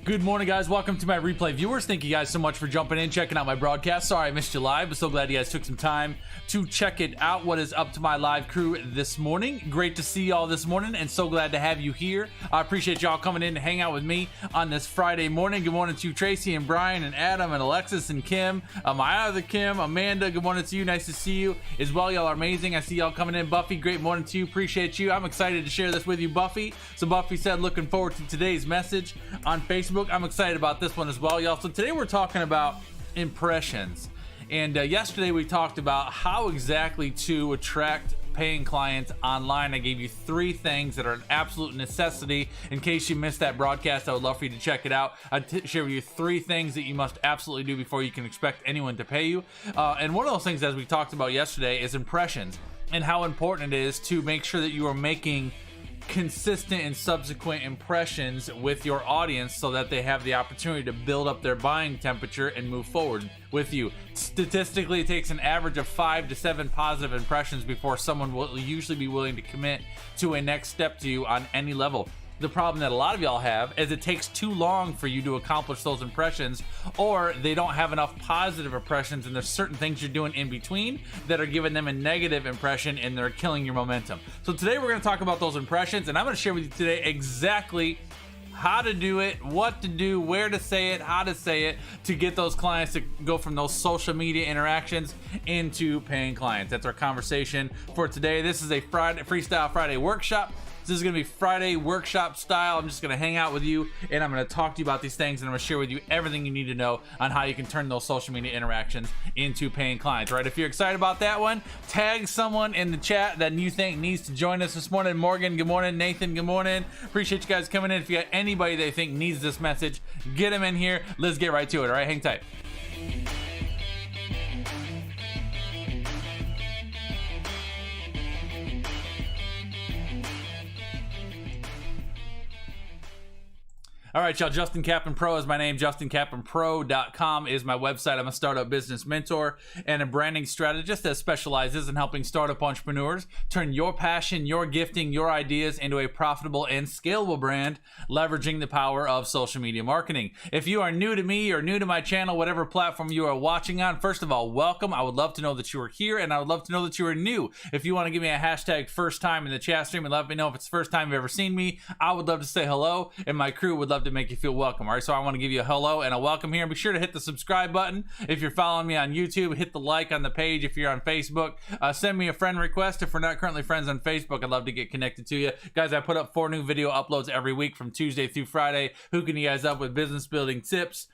Good morning, guys. Welcome to my replay viewers. Thank you guys so much for jumping in, checking out my broadcast. Sorry I missed you live, but so glad you guys took some time to check it out. What is up to my live crew this morning? Great to see y'all this morning, and so glad to have you here. I appreciate y'all coming in to hang out with me on this Friday morning. Good morning to Tracy and Brian and Adam and Alexis and Kim. My other Kim, Amanda, good morning to you. Nice to see you as well. Y'all are amazing. I see y'all coming in. Buffy, great morning to you. Appreciate you. I'm excited to share this with you, Buffy. So Buffy said, looking forward to today's message on Facebook. I'm excited about this one as well, y'all. So today we're talking about impressions, and yesterday we talked about how exactly to attract paying clients online. I gave you 3 things that are an absolute necessity. In case you missed that broadcast, I would love for you to check it out. I share with you 3 things that you must absolutely do before you can expect anyone to pay you, and one of those things, as we talked about yesterday, is impressions, and how important it is to make sure that you are making consistent and subsequent impressions with your audience so that they have the opportunity to build up their buying temperature and move forward with you. Statistically, it takes an average of 5 to 7 positive impressions before someone will usually be willing to commit to a next step to you on any level. The problem that a lot of y'all have is it takes too long for you to accomplish those impressions, or they don't have enough positive impressions, and there's certain things you're doing in between that are giving them a negative impression and they're killing your momentum. So today we're going to talk about those impressions, and I'm going to share with you today exactly how to do it, what to do, where to say it, how to say it, to get those clients to go from those social media interactions into paying clients. That's our conversation for today. This is a Freestyle Friday workshop. This is going to be Friday workshop style. I'm just going to hang out with you, and I'm going to talk to you about these things, and I'm going to share with you everything you need to know on how you can turn those social media interactions into paying clients, right? If you're excited about that one, tag someone in the chat that you think needs to join us this morning. Morgan, good morning. Nathan, good morning. Appreciate you guys coming in. If you got anybody that you think needs this message, get them in here. Let's get right to it, all right? Hang tight. All right, y'all, Justin Kaplan Pro is my name. JustinKaplanPro.com is my website. I'm a startup business mentor and a branding strategist that specializes in helping startup entrepreneurs turn your passion, your gifting, your ideas into a profitable and scalable brand, leveraging the power of social media marketing. If you are new to me or new to my channel, whatever platform you are watching on, first of all, welcome. I would love to know that you are here, and I would love to know that you are new. If you want to give me a hashtag first time in the chat stream and let me know if it's the first time you've ever seen me, I would love to say hello, and my crew would love to make you feel welcome. All right, so I want to give you a hello and a welcome here. Be sure to hit the subscribe button if you're following me on YouTube. Hit the like on the page if you're on Facebook. Send me a friend request if we're not currently friends on Facebook. I'd love to get connected to you guys. I put up 4 new video uploads every week from Tuesday through Friday, hooking you guys up with business building tips,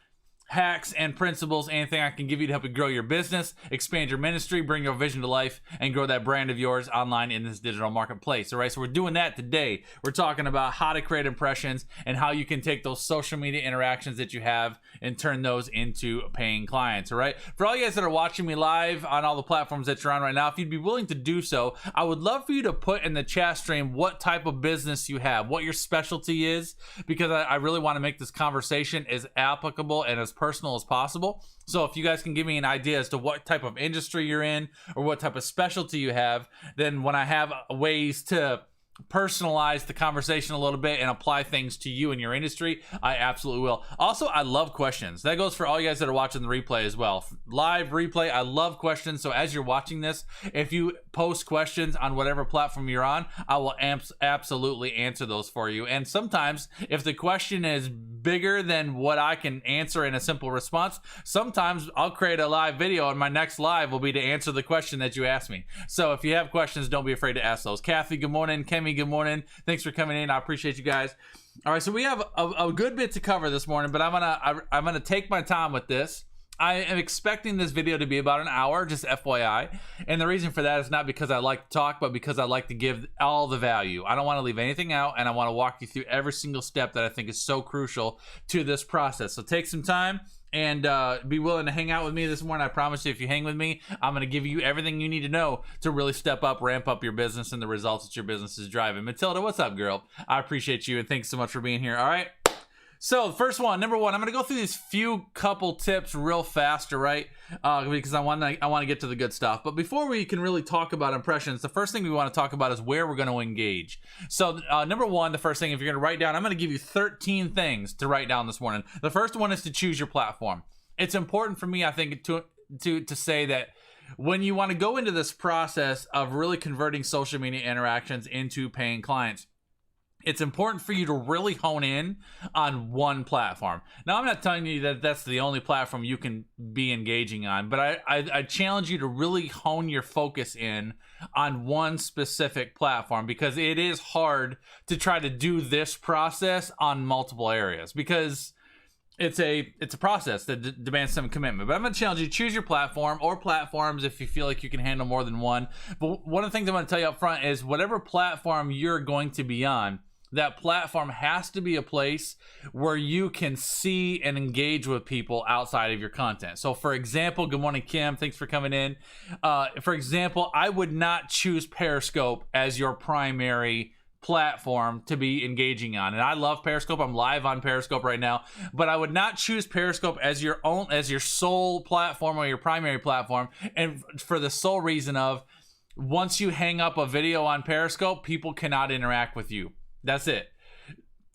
hacks, and principles, anything I can give you to help you grow your business, expand your ministry, bring your vision to life, and grow that brand of yours online in this digital marketplace. All right, so we're doing that today. We're talking about how to create impressions and how you can take those social media interactions that you have and turn those into paying clients. All right, for all you guys that are watching me live on all the platforms that you're on right now, if you'd be willing to do so, I would love for you to put in the chat stream what type of business you have, what your specialty is, because I really want to make this conversation as applicable and as personal as possible. So if you guys can give me an idea as to what type of industry you're in or what type of specialty you have, then when I have ways to personalize the conversation a little bit and apply things to you and your industry, I absolutely will. Also, I love questions. That goes for all you guys that are watching the replay as well. Live replay, I love questions. So as you're watching this, if you post questions on whatever platform you're on, I will absolutely answer those for you. And sometimes if the question is bigger than what I can answer in a simple response, sometimes I'll create a live video and my next live will be to answer the question that you asked me. So if you have questions, don't be afraid to ask those. Kathy, good morning. Kemi, good morning. Thanks for coming in. I appreciate you guys. All right, so we have a good bit to cover this morning, but I'm gonna take my time with this. I am expecting this video to be about an hour, just FYI. And the reason for that is not because I like to talk, but because I like to give all the value. I don't want to leave anything out, and I want to walk you through every single step that I think is so crucial to this process. So take some time and be willing to hang out with me this morning. I promise you, if you hang with me, I'm going to give you everything you need to know to really step up, ramp up your business and the results that your business is driving. Matilda, what's up, girl? I appreciate you, and thanks so much for being here. All right. So first one, number one, I'm going to go through these couple tips real fast, all right? Because I want to get to the good stuff. But before we can really talk about impressions, the first thing we want to talk about is where we're going to engage. So number one, the first thing, if you're going to write down, I'm going to give you 13 things to write down this morning. The first one is to choose your platform. It's important for me, I think, to say that when you want to go into this process of really converting social media interactions into paying clients, it's important for you to really hone in on one platform. Now, I'm not telling you that that's the only platform you can be engaging on, but I challenge you to really hone your focus in on one specific platform, because it is hard to try to do this process on multiple areas, because it's a process that demands some commitment. But I'm going to challenge you to choose your platform or platforms if you feel like you can handle more than one. But one of the things I want to tell you up front is whatever platform you're going to be on, that platform has to be a place where you can see and engage with people outside of your content. So for example, good morning, Kim. Thanks for coming in. For example, I would not choose Periscope as your primary platform to be engaging on. And I love Periscope. I'm live on Periscope right now, but I would not choose Periscope as your sole platform or your primary platform. And for the sole reason of, once you hang up a video on Periscope, people cannot interact with you. That's it.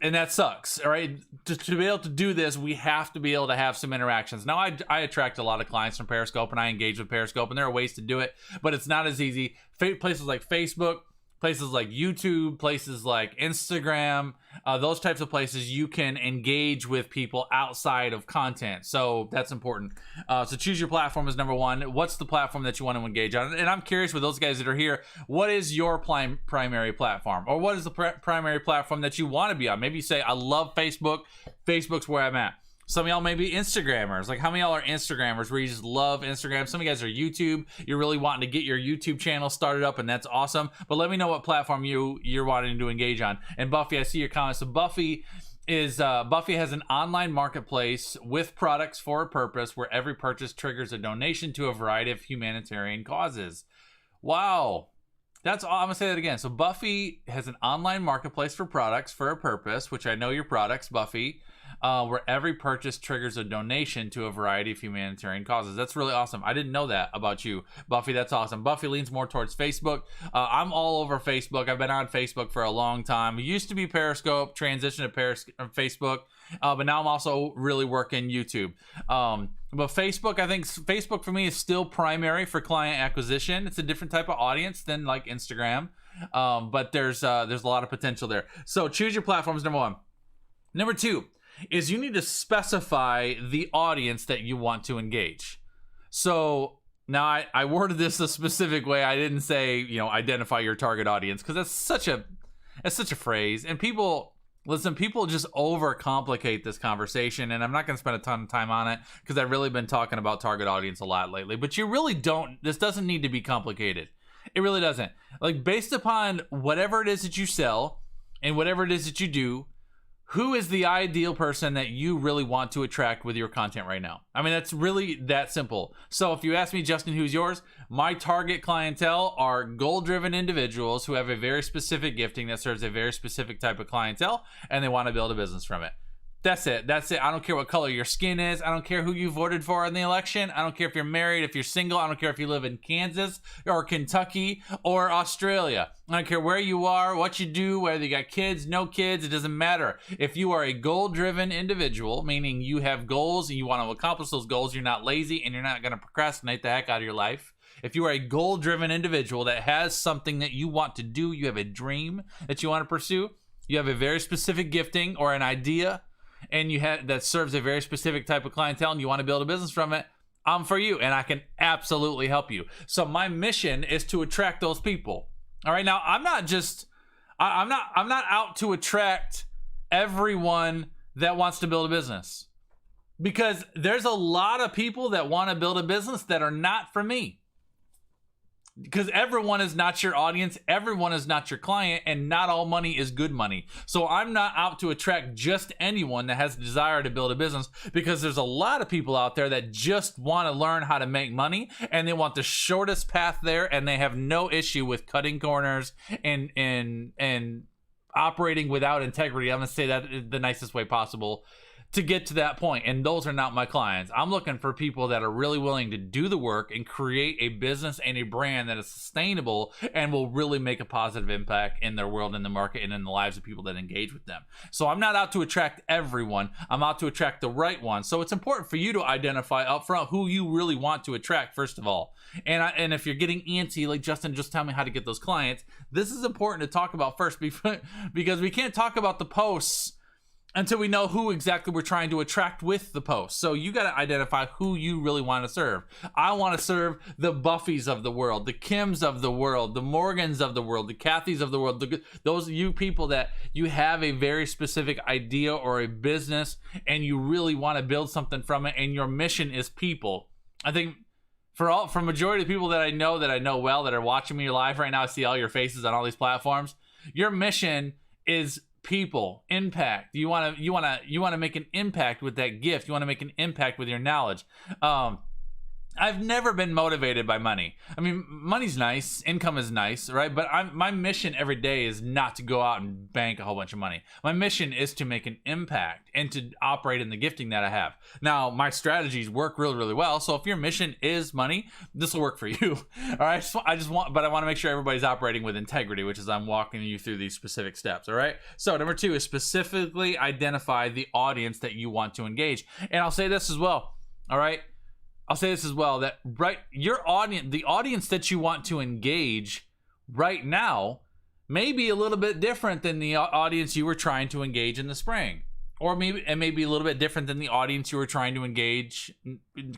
And that sucks. All right. To be able to do this, we have to be able to have some interactions. Now, I attract a lot of clients from Periscope, and I engage with Periscope, and there are ways to do it, but it's not as easy. Places like Facebook, places like YouTube, places like Instagram, those types of places, you can engage with people outside of content. So that's important. So choose your platform as number one. What's the platform that you want to engage on? And I'm curious with those guys that are here, what is your primary platform? Or what is the primary platform that you want to be on? Maybe you say, I love Facebook. Facebook's where I'm at. Some of y'all may be Instagrammers. Like, how many of y'all are Instagrammers where you just love Instagram? Some of you guys are YouTube. You're really wanting to get your YouTube channel started up, and that's awesome. But let me know what platform you're wanting to engage on. And Buffy, I see your comments. So Buffy has an online marketplace with products for a purpose where every purchase triggers a donation to a variety of humanitarian causes. Wow. That's all. I'm gonna say that again. So Buffy has an online marketplace for products for a purpose, which I know your products, Buffy, where every purchase triggers a donation to a variety of humanitarian causes. That's really awesome. I didn't know that about you, Buffy. That's awesome. Buffy leans more towards Facebook. I'm all over Facebook. I've been on Facebook for a long time. It used to be Periscope, transitioned to Facebook, but now I'm also really working YouTube. But Facebook, I think Facebook for me is still primary for client acquisition. It's a different type of audience than like Instagram, but there's a lot of potential there. So choose your platforms, number one. Number two is you need to specify the audience that you want to engage. So now I worded this a specific way. I didn't say, identify your target audience, because that's such a phrase, and people just overcomplicate this conversation, and I'm not going to spend a ton of time on it because I've really been talking about target audience a lot lately. But you really this doesn't need to be complicated. It really doesn't. Like, based upon whatever it is that you sell and whatever it is that you do, who is the ideal person that you really want to attract with your content right now? I mean, that's really that simple. So if you ask me, Justin, who's yours? My target clientele are goal-driven individuals who have a very specific gifting that serves a very specific type of clientele, and they want to build a business from it. That's it. I don't care what color your skin is. I don't care who you voted for in the election. I don't care if you're married, if you're single. I don't care if you live in Kansas or Kentucky or Australia. I don't care where you are, what you do, whether you got kids, no kids. It doesn't matter. If you are a goal-driven individual, meaning you have goals and you want to accomplish those goals, you're not lazy and you're not going to procrastinate the heck out of your life. If you are a goal-driven individual that has something that you want to do, you have a dream that you want to pursue, you have a very specific gifting or an idea, and that serves a very specific type of clientele, and you want to build a business from it, I'm for you, and I can absolutely help you. So my mission is to attract those people. All right, now I'm not out to attract everyone that wants to build a business, because there's a lot of people that want to build a business that are not for me. Because everyone is not your audience, everyone is not your client, and not all money is good money. So I'm not out to attract just anyone that has a desire to build a business, because there's a lot of people out there that just want to learn how to make money, and they want the shortest path there, and they have no issue with cutting corners and operating without integrity. I'm going to say that the nicest way possible to get to that point. And those are not my clients. I'm looking for people that are really willing to do the work and create a business and a brand that is sustainable and will really make a positive impact in their world, in the market, and in the lives of people that engage with them. So I'm not out to attract everyone. I'm out to attract the right one. So it's important for you to identify up front who you really want to attract, first of all. And if you're getting antsy, like, Justin, just tell me how to get those clients. This is important to talk about first, because we can't talk about the posts until we know who exactly we're trying to attract with the post. So you got to identify who you really want to serve. I want to serve the Buffys of the world, the Kims of the world, the Morgans of the world, the Kathys of the world, those you people that you have a very specific idea or a business and you really want to build something from it, and your mission is people. I think for majority of people that I know well, that are watching me live right now, I see all your faces on all these platforms. Your mission is people, impact. You want to make an impact with that gift. You want to make an impact with your knowledge. I've never been motivated by money. I mean, money's nice, income is nice, right? But my mission every day is not to go out and bank a whole bunch of money. My mission is to make an impact and to operate in the gifting that I have. Now, my strategies work really, really well. So if your mission is money, this will work for you. All right. But I want to make sure everybody's operating with integrity, which is I'm walking you through these specific steps. All right. So number 2 is specifically identify the audience that you want to engage. And I'll say this as well. All right. I'll say this as well, that your audience, the audience that you want to engage right now may be a little bit different than the audience you were trying to engage in the spring. Or maybe it may be a little bit different than the audience you were trying to engage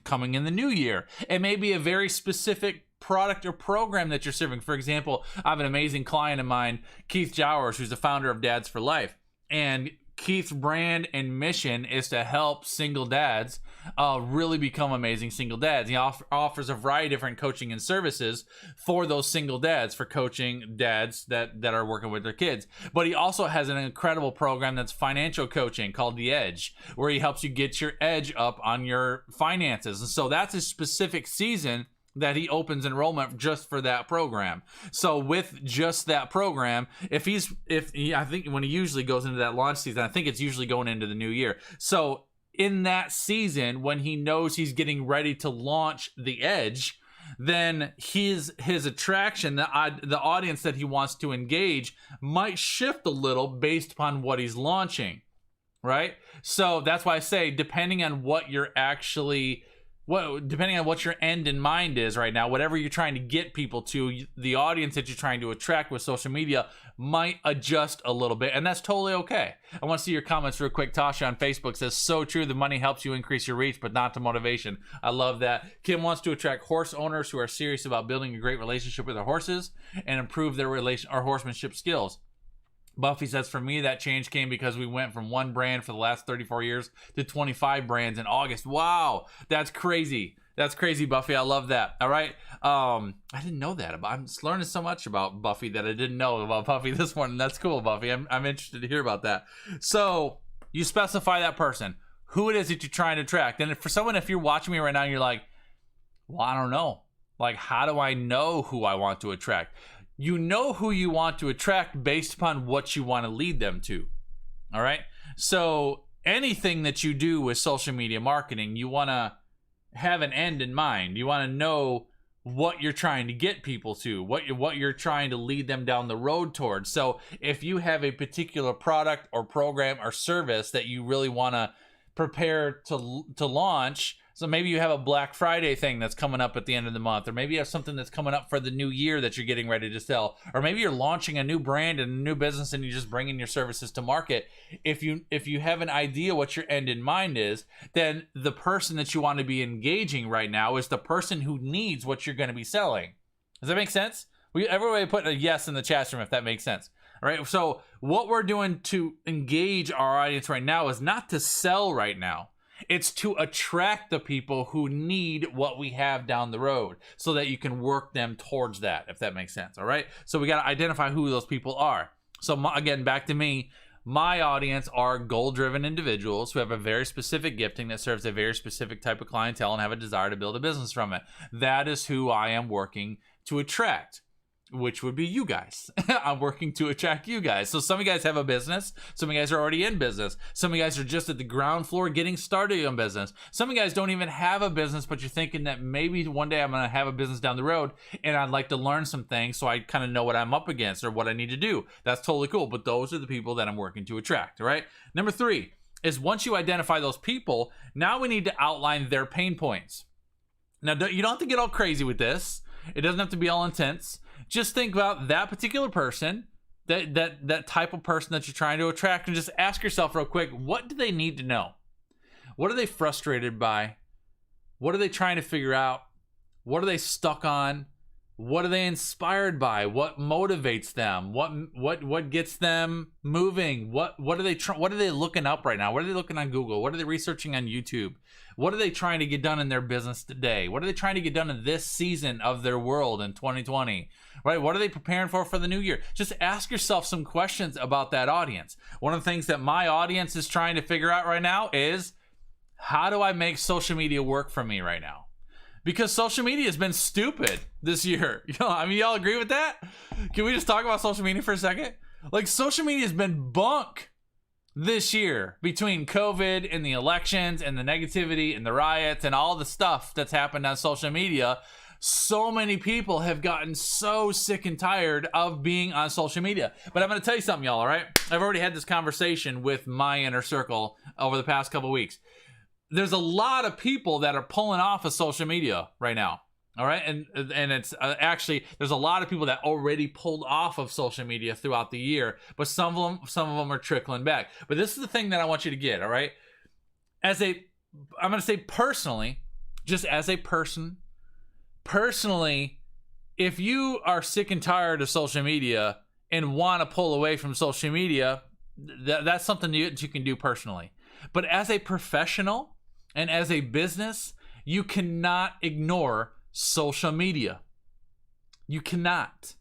coming in the new year. It may be a very specific product or program that you're serving. For example, I have an amazing client of mine, Keith Jowers, who's the founder of Dads for Life. And Keith's brand and mission is to help single dads really become amazing single dads. He offers a variety of different coaching and services for those single dads, for coaching dads that are working with their kids. But he also has an incredible program that's financial coaching called The Edge, where he helps you get your edge up on your finances. And so that's a specific season that he opens enrollment just for that program. So with just that program, I think when he usually goes into that launch season, I think it's usually going into the new year. So in that season, when he knows he's getting ready to launch The Edge, then his attraction, the audience that he wants to engage, might shift a little based upon what he's launching, right? So that's why I say, depending on what your end in mind is right now, whatever you're trying to get people to, the audience that you're trying to attract with social media might adjust a little bit, and that's totally okay. I want to see your comments real quick. Tasha on Facebook says, so true, the money helps you increase your reach, but not the motivation. I love that. Kim wants to attract horse owners who are serious about building a great relationship with their horses and improve their horsemanship skills. Buffy says, for me, that change came because we went from one brand for the last 34 years to 25 brands in August. Wow, that's crazy. That's crazy, Buffy. I love that. All right. I didn't know that. I'm just learning so much about Buffy that I didn't know about Buffy this morning. That's cool, Buffy. I'm interested to hear about that. So you specify that person, who it is that you're trying to attract. And for someone, if you're watching me right now and you're like, well, I don't know. Like, how do I know who I want to attract? You know who you want to attract based upon what you want to lead them to. All right. So anything that you do with social media marketing, you want to have an end in mind. You want to know what you're trying to get people to, what you're trying to lead them down the road towards. So if you have a particular product or program or service that you really want to prepare to launch, so maybe you have a Black Friday thing that's coming up at the end of the month, or maybe you have something that's coming up for the new year that you're getting ready to sell, or maybe you're launching a new brand and a new business and you're just bringing your services to market. If you have an idea what your end in mind is, then the person that you want to be engaging right now is the person who needs what you're going to be selling. Does that make sense? Everybody put a yes in the chat room if that makes sense. All right. So what we're doing to engage our audience right now is not to sell right now. It's to attract the people who need what we have down the road so that you can work them towards that, if that makes sense. All right. So we got to identify who those people are. So again, back to me, my audience are goal-driven individuals who have a very specific gifting that serves a very specific type of clientele and have a desire to build a business from it. That is who I am working to attract. which would be you guys. I'm working to attract you guys. So some of you guys have a business. Some of you guys are already in business. Some of you guys are just at the ground floor getting started in business. Some of you guys don't even have a business, but you're thinking that maybe one day I'm going to have a business down the road and I'd like to learn some things so I kind of know what I'm up against or what I need to do. That's totally cool. But those are the people that I'm working to attract, all right? Number 3 is once you identify those people, now we need to outline their pain points. Now, you don't have to get all crazy with this. It doesn't have to be all intense. Just think about that particular person, that type of person that you're trying to attract, and just ask yourself real quick, what do they need to know? What are they frustrated by? What are they trying to figure out? What are they stuck on? What are they inspired by? What motivates them? What gets them moving? What are they looking up right now? What are they looking on Google? What are they researching on YouTube? What are they trying to get done in their business today? What are they trying to get done in this season of their world in 2020? Right? What are they preparing for the new year? Just ask yourself some questions about that audience. One of the things that my audience is trying to figure out right now is, how do I make social media work for me right now? Because social media has been stupid this year. I mean, y'all agree with that? Can we just talk about social media for a second? Like, social media has been bunk this year between COVID and the elections and the negativity and the riots and all the stuff that's happened on social media. So many people have gotten so sick and tired of being on social media. But I'm going to tell you something, y'all, all right? I've already had this conversation with my inner circle over the past couple weeks. There's a lot of people that are pulling off of social media right now. All right. And it's actually, there's a lot of people that already pulled off of social media throughout the year, but some of them are trickling back. But this is the thing that I want you to get. All right. I'm going to say personally, just as a person, personally, if you are sick and tired of social media and want to pull away from social media, that's something that you can do personally. But as a professional and as a business, you cannot ignore social media. You cannot.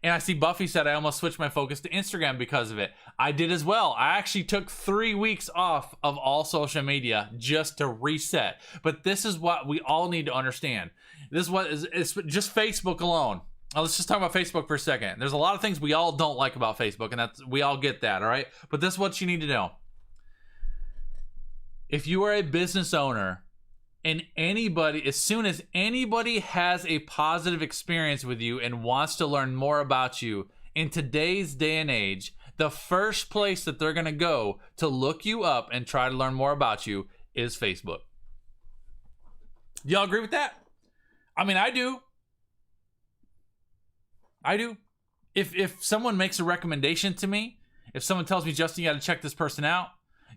And I see Buffy said I almost switched my focus to Instagram because of it. I did as well. I actually took 3 weeks off of all social media just to reset. But this is what we all need to understand. This is what it's just Facebook alone. Now, let's just talk about Facebook for a second. There's a lot of things we all don't like about Facebook, and we all get that, all right? But this is what you need to know. If you are a business owner, and as soon as anybody has a positive experience with you and wants to learn more about you, in today's day and age, the first place that they're going to go to look you up and try to learn more about you is Facebook. Y'all agree with that? I mean, I do. If someone makes a recommendation to me, if someone tells me, Justin, you got to check this person out,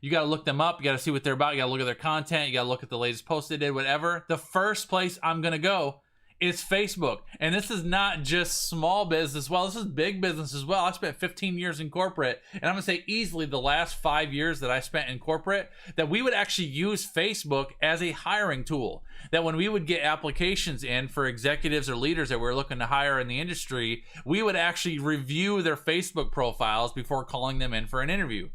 you got to look them up. You got to see what they're about. You got to look at their content. You got to look at the latest post they did, whatever. The first place I'm going to go is Facebook. And this is not just small business. Well, this is big business as well. I spent 15 years in corporate. And I'm going to say easily the last 5 years that I spent in corporate, that we would actually use Facebook as a hiring tool. That when we would get applications in for executives or leaders that we were looking to hire in the industry, we would actually review their Facebook profiles before calling them in for an interview.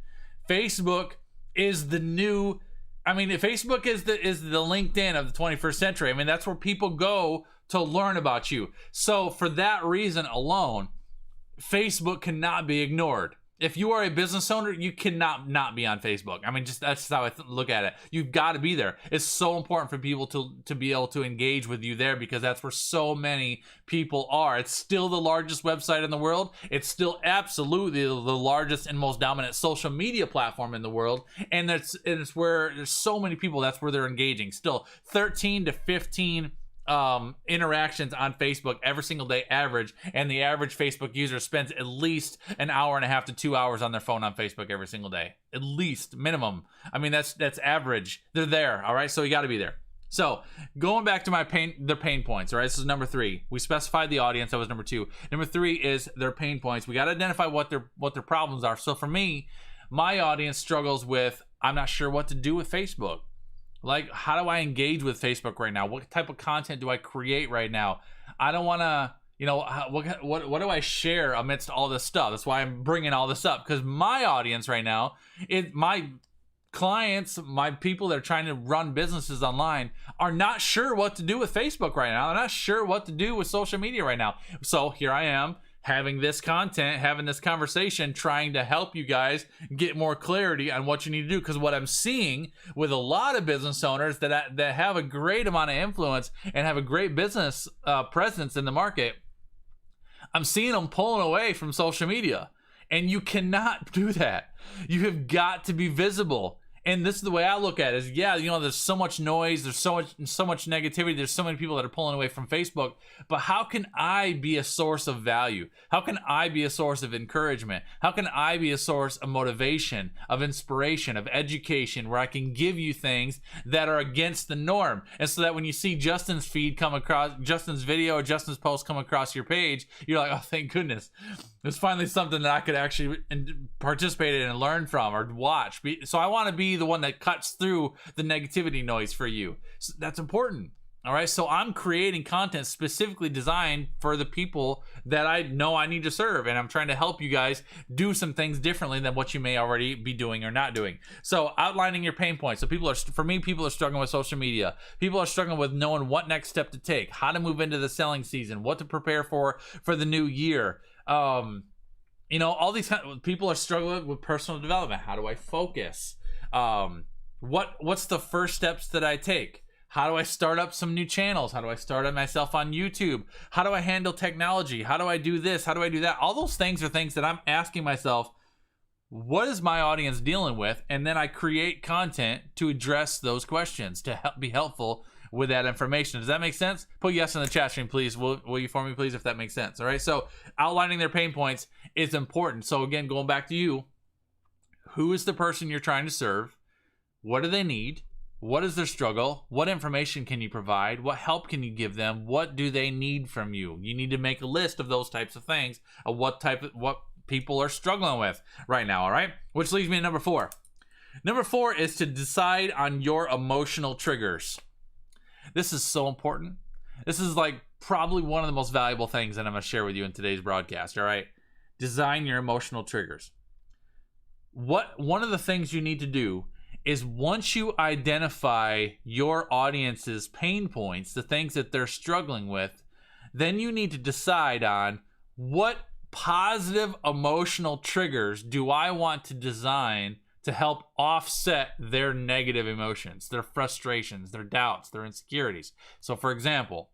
Facebook is the new, Facebook is the LinkedIn of the 21st century. I mean, that's where people go to learn about you. So for that reason alone, Facebook cannot be ignored. If you are a business owner, you cannot not be on Facebook. I mean, that's how I look at it. You've got to be there. It's so important for people to be able to engage with you there, because that's where so many people are. It's still the largest website in the world. It's still absolutely the largest and most dominant social media platform in the world. And it's where there's so many people, that's where they're engaging. Still 13 to 15 interactions on Facebook every single day average, and the average Facebook user spends at least an hour and a half to 2 hours on their phone on Facebook every single day, at least, minimum. I mean, that's average. They're there, all right? So you got to be there. So going back to their pain points, all right? This is number 3. We specified the audience. That was number 2. Number 3 is their pain points. We got to identify what their problems are. So for me, my audience struggles with, I'm not sure what to do with Facebook. Like, how do I engage with Facebook right now? What type of content do I create right now? I don't want to, what do I share amidst all this stuff? That's why I'm bringing all this up, because my audience right now, my clients, my people that are trying to run businesses online are not sure what to do with Facebook right now. They're not sure what to do with social media right now. So here I am having this content, having this conversation, trying to help you guys get more clarity on what you need to do. Because what I'm seeing with a lot of business owners that have a great amount of influence and have a great business presence in the market, I'm seeing them pulling away from social media. And you cannot do that. You have got to be visible. And this is the way I look at it is, yeah, you know, there's so much noise, there's so much negativity, there's so many people that are pulling away from Facebook, but how can I be a source of value? How can I be a source of encouragement? How can I be a source of motivation, of inspiration, of education, where I can give you things that are against the norm? And so that when you see Justin's feed come across, Justin's video or Justin's post come across your page, you're like, oh, thank goodness. There's finally something that I could actually participate in and learn from or watch. So I want to be the one that cuts through the negativity noise for you. So that's important. All right. So I'm creating content specifically designed for the people that I know I need to serve. And I'm trying to help you guys do some things differently than what you may already be doing or not doing. So outlining your pain points. So people are struggling with social media. People are struggling with knowing what next step to take, how to move into the selling season, what to prepare for the new year. You know, all these people are struggling with personal development. How do I focus? What's the first steps that I take? How do I start up some new channels? How do I start up myself on YouTube? How do I handle technology? How do I do this? How do I do that? All those things are things that I'm asking myself, what is my audience dealing with? And then I create content to address those questions, to be helpful with that information. Does that make sense? Put yes in the chat stream, please. Will you for me, please, if that makes sense? All right. So outlining their pain points is important. So again, going back to you, who is the person you're trying to serve? What do they need? What is their struggle? What information can you provide? What help can you give them? What do they need from you? You need to make a list of those types of things, of what people are struggling with right now. All right. Which leads me to number 4. Number 4 is to decide on your emotional triggers. This is so important. This is like probably one of the most valuable things that I'm going to share with you in today's broadcast. All right. Design your emotional triggers. One of the things you need to do is once you identify your audience's pain points, the things that they're struggling with, then you need to decide on what positive emotional triggers do I want to design to help offset their negative emotions, their frustrations, their doubts, their insecurities. So for example,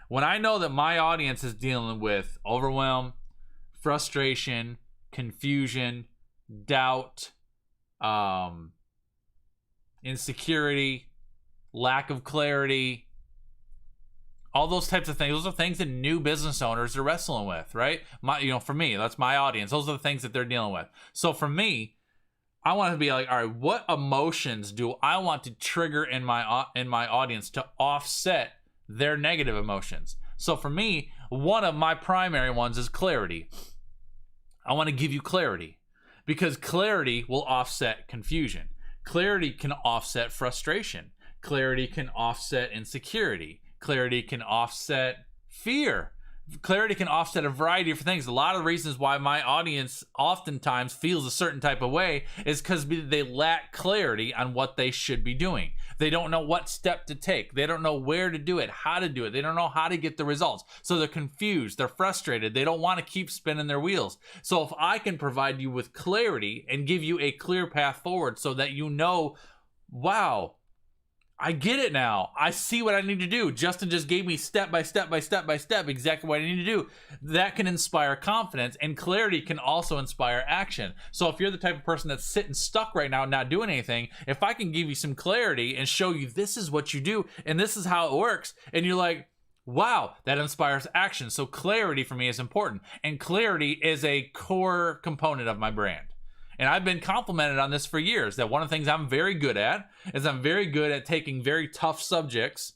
when I know that my audience is dealing with overwhelm, frustration, confusion, doubt, insecurity, lack of clarity, all those types of things. Those are things that new business owners are wrestling with, right? For me, that's my audience. Those are the things that they're dealing with. So for me, I want to be like, all right, what emotions do I want to trigger in my audience to offset their negative emotions? So for me, one of my primary ones is clarity. I want to give you clarity because clarity will offset confusion. Clarity can offset frustration. Clarity can offset insecurity. Clarity can offset fear. Clarity can offset a variety of things. A lot of the reasons why my audience oftentimes feels a certain type of way is because they lack clarity on what they should be doing. They don't know what step to take. They don't know where to do it, how to do it. They don't know how to get the results. So they're confused. They're frustrated. They don't want to keep spinning their wheels. So if I can provide you with clarity and give you a clear path forward so that you know, wow, I get it now. I see what I need to do. Justin just gave me step by step exactly what I need to do. That can inspire confidence, and clarity can also inspire action. So if you're the type of person that's sitting stuck right now, not doing anything, if I can give you some clarity and show you this is what you do and this is how it works, and you're like, wow, that inspires action. So clarity for me is important, and clarity is a core component of my brand. And I've been complimented on this for years, that one of the things I'm very good at is I'm very good at taking very tough subjects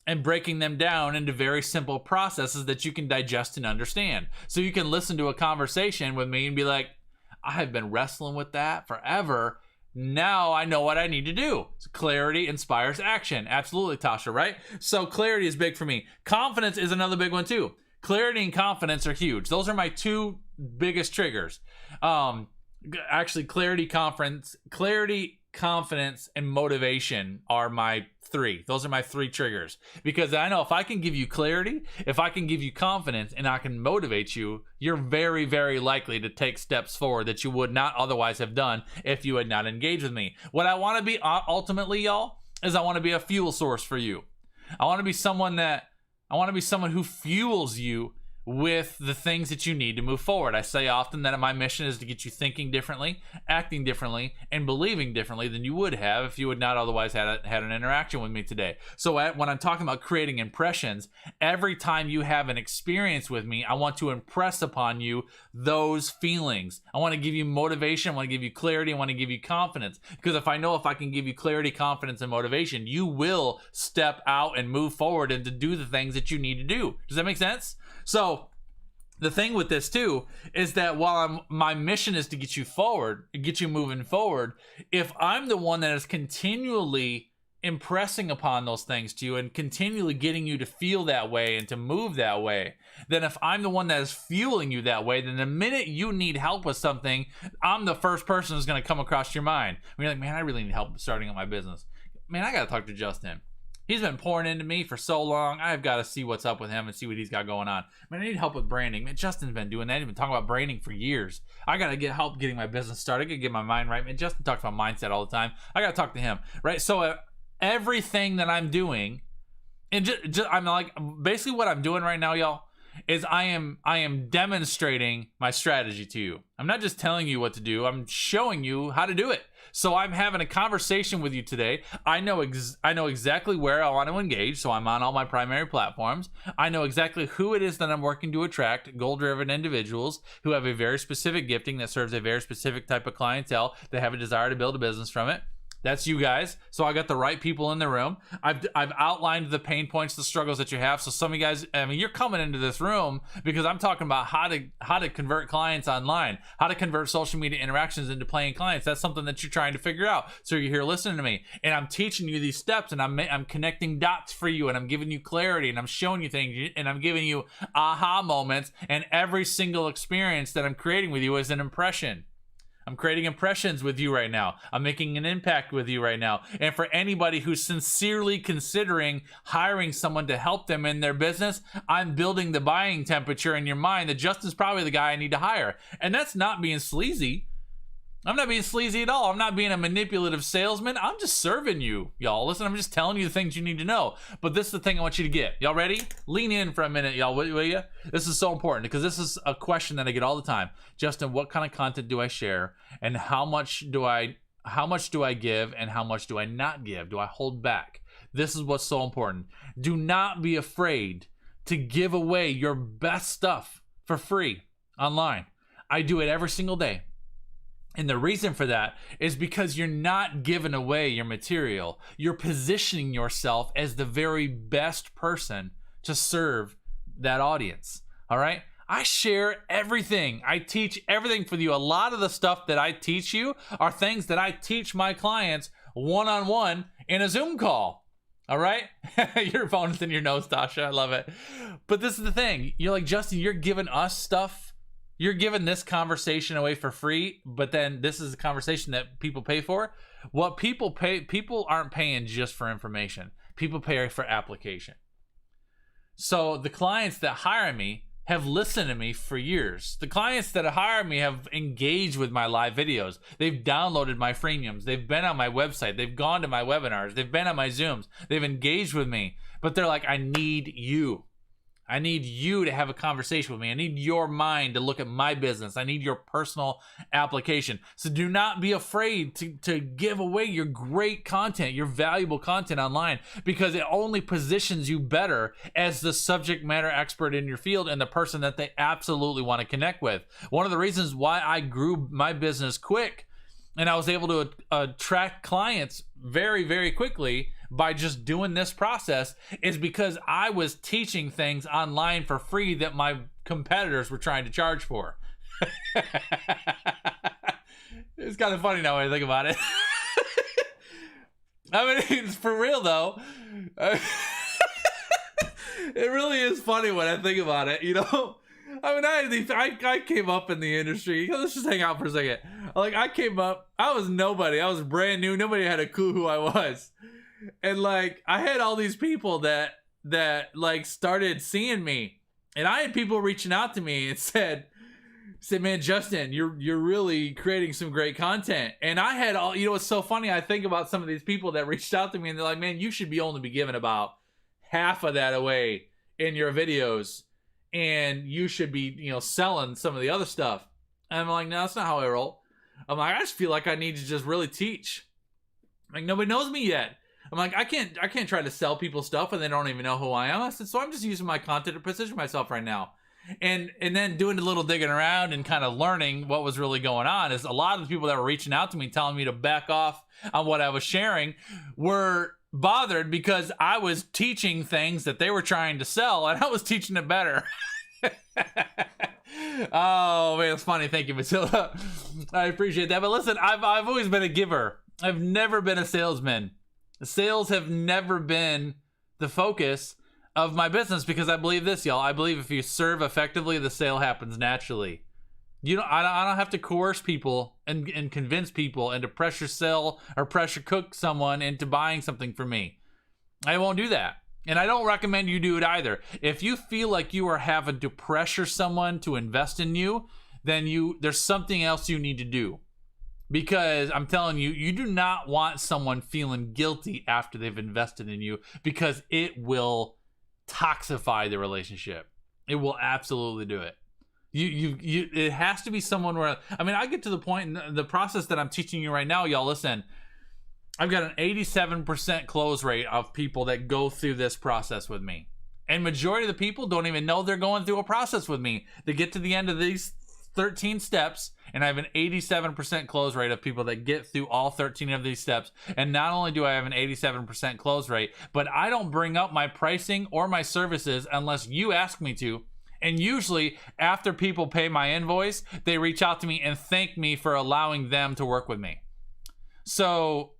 and breaking them down into very simple processes that you can digest and understand. So you can listen to a conversation with me and be like, I have been wrestling with that forever. Now I know what I need to do. So clarity inspires action. Absolutely, Tasha, right? So clarity is big for me. Confidence is another big one too. Clarity and confidence are huge. Those are my 2 biggest triggers. Actually, clarity confidence, and motivation are my three. Those are my three triggers, because I know if I can give you clarity, if I can give you confidence, and I can motivate you, you're very, very likely to take steps forward that you would not otherwise have done if you had not engaged with me. What I want to be ultimately, y'all, is I want to be a fuel source for you. I want to be someone who fuels you with the things that you need to move forward. I say often that my mission is to get you thinking differently, acting differently, and believing differently than you would have if you would not otherwise had an interaction with me today. So when I'm talking about creating impressions, every time you have an experience with me, I want to impress upon you those feelings. I want to give you motivation, I want to give you clarity, I want to give you confidence. Because if I can give you clarity, confidence, and motivation, you will step out and move forward and to do the things that you need to do. Does that make sense? So the thing with this too is that while my mission is to get you forward, get you moving forward, if I'm the one that is continually impressing upon those things to you and continually getting you to feel that way and to move that way, then if I'm the one that is fueling you that way, then the minute you need help with something, I'm the first person who's going to come across your mind. You're like, man, I really need help starting up my business. Man, I got to talk to Justin. He's been pouring into me for so long. I've got to see what's up with him and see what he's got going on. Man, I need help with branding. Man, Justin's been doing that. He's been talking about branding for years. I got to get help getting my business started. I got to get my mind right. Man, Justin talks about mindset all the time. I got to talk to him, right? So everything that I'm doing, and I'm like, basically what I'm doing right now, y'all, is I am demonstrating my strategy to you. I'm not just telling you what to do. I'm showing you how to do it. So I'm having a conversation with you today. I know exactly where I want to engage, so I'm on all my primary platforms. I know exactly who it is that I'm working to attract, goal-driven individuals who have a very specific gifting that serves a very specific type of clientele that have a desire to build a business from it. That's you guys. So I got the right people in the room. I've outlined the pain points, the struggles that you have. So some of you guys, I mean, you're coming into this room because I'm talking about how to convert clients online, how to convert social media interactions into paying clients. That's something that you're trying to figure out. So you're here listening to me, and I'm teaching you these steps, and I'm connecting dots for you, and I'm giving you clarity, and I'm showing you things, and I'm giving you aha moments. And every single experience that I'm creating with you is an impression. I'm creating impressions with you right now. I'm making an impact with you right now. And for anybody who's sincerely considering hiring someone to help them in their business, I'm building the buying temperature in your mind that Justin's probably the guy I need to hire. And that's not being sleazy. I'm not being sleazy at all. I'm not being a manipulative salesman. I'm just serving you, y'all. Listen, I'm just telling you the things you need to know. But this is the thing I want you to get. Y'all ready? Lean in for a minute, y'all, will you? This is so important because this is a question that I get all the time. Justin, what kind of content do I share? And how much do I give, and how much do I not give? Do I hold back? This is what's so important. Do not be afraid to give away your best stuff for free online. I do it every single day. And the reason for that is because you're not giving away your material. You're positioning yourself as the very best person to serve that audience. All right? I share everything. I teach everything for you. A lot of the stuff that I teach you are things that I teach my clients one-on-one in a Zoom call. All right? Your phone is in your nose, Tasha. I love it. But this is the thing. You're like, Justin, you're giving us stuff. You're giving this conversation away for free, but then this is a conversation that people pay for. What people aren't paying just for information. People pay for application. So the clients that hire me have listened to me for years. The clients that hire me have engaged with my live videos. They've downloaded my freemiums. They've been on my website. They've gone to my webinars. They've been on my Zooms. They've engaged with me, but they're like, I need you. I need you to have a conversation with me. I need your mind to look at my business. I need your personal application. So do not be afraid to give away your great content, your valuable content online, because it only positions you better as the subject matter expert in your field and the person that they absolutely want to connect with. One of the reasons why I grew my business quick and I was able to attract clients very, very quickly by just doing this process is because I was teaching things online for free that my competitors were trying to charge for. It's kind of funny now when I think about it. I mean, it's for real though. It really is funny when I think about it, you know? I mean, I came up in the industry. Let's just hang out for a second. Like, I came up, I was nobody. I was brand new. Nobody had a clue who I was. And like, I had all these people that like started seeing me, and I had people reaching out to me and said, man, Justin, you're really creating some great content. And I had all, it's so funny. I think about some of these people that reached out to me, and they're like, man, you should be only be giving about half of that away in your videos, and you should be, selling some of the other stuff. And I'm like, no, that's not how I roll. I'm like, I just feel like I need to just really teach. Like, nobody knows me yet. I'm like, I can't try to sell people stuff and they don't even know who I am. I said, so I'm just using my content to position myself right now. And then doing a little digging around and kind of learning what was really going on is a lot of the people that were reaching out to me telling me to back off on what I was sharing were bothered because I was teaching things that they were trying to sell, and I was teaching it better. Oh man, it's funny. Thank you, Matilda. I appreciate that. But listen, I've always been a giver. I've never been a salesman. Sales have never been the focus of my business because I believe this, y'all. I believe if you serve effectively, the sale happens naturally. I don't have to coerce people and convince people and to pressure sell or pressure cook someone into buying something from me. I won't do that. And I don't recommend you do it either. If you feel like you are having to pressure someone to invest in you, then there's something else you need to do. Because I'm telling you, you do not want someone feeling guilty after they've invested in you, because it will toxify the relationship. It will absolutely do it. It has to be someone where, I mean, I get to the point in the process that I'm teaching you right now, y'all, listen, I've got an 87% close rate of people that go through this process with me. And majority of the people don't even know they're going through a process with me. They get to the end of these 13 steps, and I have an 87% close rate of people that get through all 13 of these steps. And not only do I have an 87% close rate, but I don't bring up my pricing or my services unless you ask me to. And usually after people pay my invoice, they reach out to me and thank me for allowing them to work with me. So,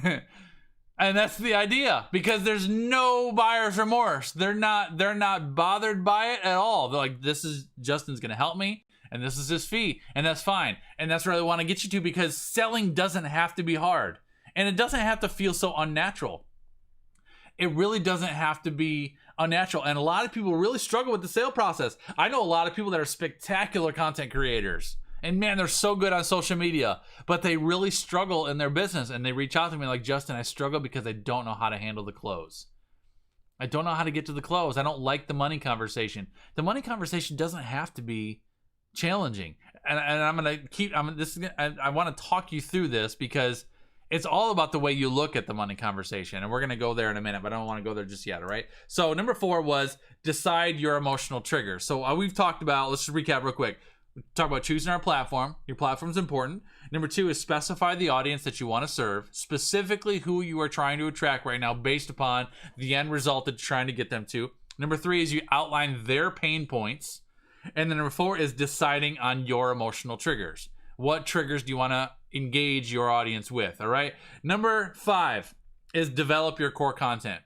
and that's the idea, because there's no buyer's remorse. They're not bothered by it at all. They're like, Justin's going to help me, and this is his fee, and that's fine. And that's where I want to get you to, because selling doesn't have to be hard, and it doesn't have to feel so unnatural. It really doesn't have to be unnatural. And a lot of people really struggle with the sale process. I know a lot of people that are spectacular content creators, and man, they're so good on social media, but they really struggle in their business. And they reach out to me like, Justin, I struggle because I don't know how to handle the close. I don't know how to get to the close. I don't like the money conversation. The money conversation doesn't have to be challenging. And I'm going to keep, I want to talk you through this because it's all about the way you look at the money conversation. And we're going to go there in a minute, but I don't want to go there just yet, all right? So number 4 was decide your emotional triggers. So we've talked about, let's just recap real quick. We talked about choosing our platform. Your platform is important. Number 2 is specify the audience that you want to serve, specifically who you are trying to attract right now based upon the end result that you're trying to get them to. Number 3 is you outline their pain points. And then number 4 is deciding on your emotional triggers. What triggers do you want to engage your audience with? All right. Number 5 is develop your core content.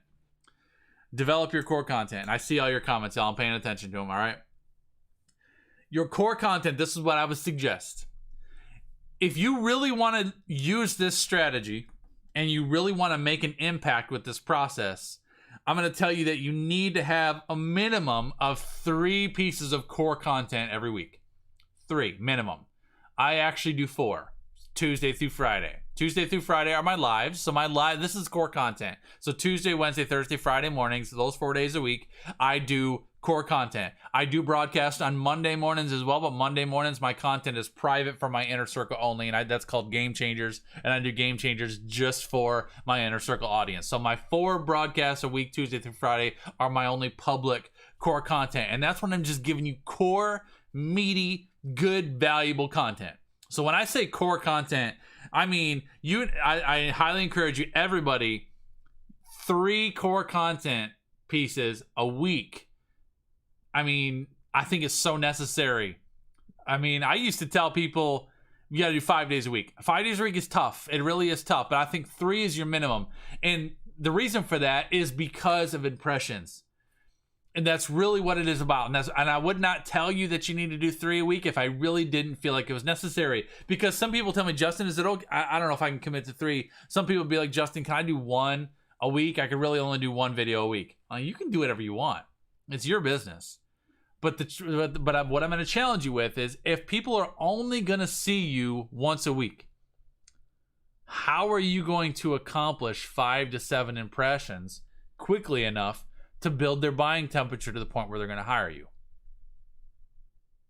Develop your core content. I see all your comments, y'all. I'm paying attention to them. All right. Your core content. This is what I would suggest. If you really want to use this strategy and you really want to make an impact with this process, I'm going to tell you that you need to have a minimum of 3 pieces of core content every week. 3 minimum. I actually do 4. Tuesday through Friday. Tuesday through Friday are my lives. So this is core content. So Tuesday, Wednesday, Thursday, Friday mornings, those 4 days a week, I do core content. I do broadcast on Monday mornings as well, but Monday mornings, my content is private for my inner circle only, and that's called Game Changers, and I do Game Changers just for my inner circle audience. So my 4 broadcasts a week, Tuesday through Friday, are my only public core content, and that's when I'm just giving you core, meaty, good, valuable content. So when I say core content, I mean, I highly encourage you, everybody, 3 core content pieces a week. I mean, I think it's so necessary. I mean, I used to tell people, you got to do 5 days a week. 5 days a week is tough. It really is tough. But I think 3 is your minimum. And the reason for that is because of impressions. And that's really what it is about. And I would not tell you that you need to do 3 a week if I really didn't feel like it was necessary. Because some people tell me, Justin, is it okay? I don't know if I can commit to 3. Some people be like, Justin, can I do 1 a week? I could really only do 1 video a week. You can do whatever you want. It's your business. But what I'm going to challenge you with is, if people are only going to see you once a week, how are you going to accomplish 5 to 7 impressions quickly enough to build their buying temperature to the point where they're going to hire you?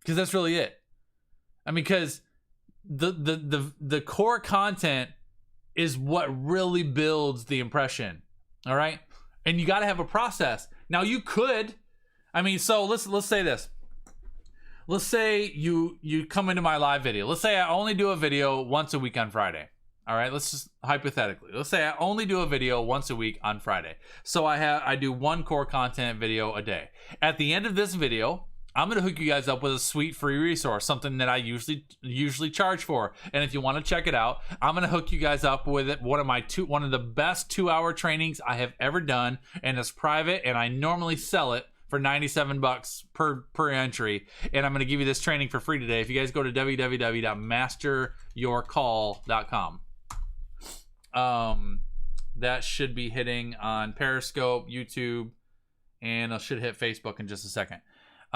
Because that's really it. I mean, because the core content is what really builds the impression. All right, and you got to have a process. Now you could, I mean, so let's say this. Let's say you come into my live video. Let's say I only do a video once a week on Friday. All right, let's just hypothetically, let's say I only do a video once a week on Friday. So I do 1 core content video a day. At the end of this video, I'm going to hook you guys up with a sweet free resource, something that I usually charge for. And if you want to check it out, I'm going to hook you guys up with it. One of the best 2-hour trainings I have ever done, and it's private, and I normally sell it for $97 per entry. And I'm going to give you this training for free today. If you guys go to www.masteryourcall.com. That should be hitting on Periscope, YouTube, and it should hit Facebook in just a second.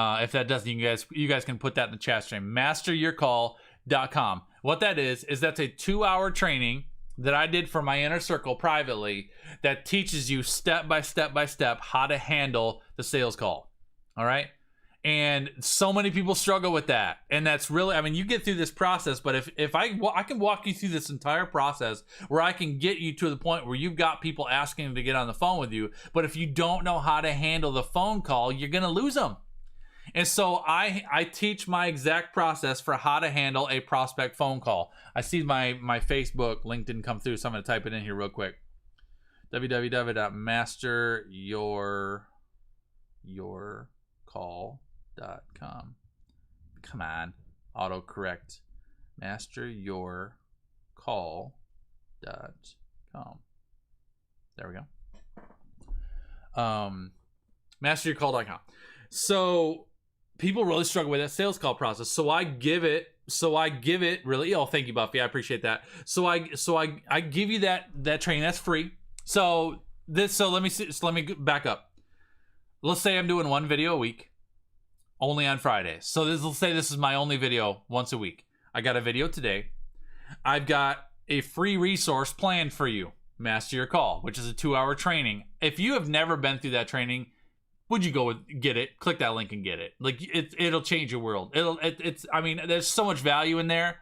If that doesn't, you guys can put that in the chat stream. Masteryourcall.com. What that is that's a 2-hour training that I did for my inner circle privately that teaches you step by step how to handle the sales call. All right. And so many people struggle with that. And that's really, I mean, you get through this process, but if I can walk you through this entire process where I can get you to the point where you've got people asking to get on the phone with you. But if you don't know how to handle the phone call, you're going to lose them. And so I teach my exact process for how to handle a prospect phone call. I see my Facebook link didn't come through, so I'm going to type it in here real quick. www.masteryourcall.com. Come on, autocorrect. Masteryourcall.com. There we go. Masteryourcall.com. So people really struggle with that sales call process. So I give it really, oh, thank you, Buffy. I appreciate that. So I give you that training. That's free. So let me back up. Let's say I'm doing 1 video a week, only on Fridays. So let's say this is my only video once a week. I got a video today. I've got a free resource planned for you, Master Your Call, which is a 2-hour training. If you have never been through that training, would you go get it? Click that link and get it. Like it'll change your world. I mean, there's so much value in there.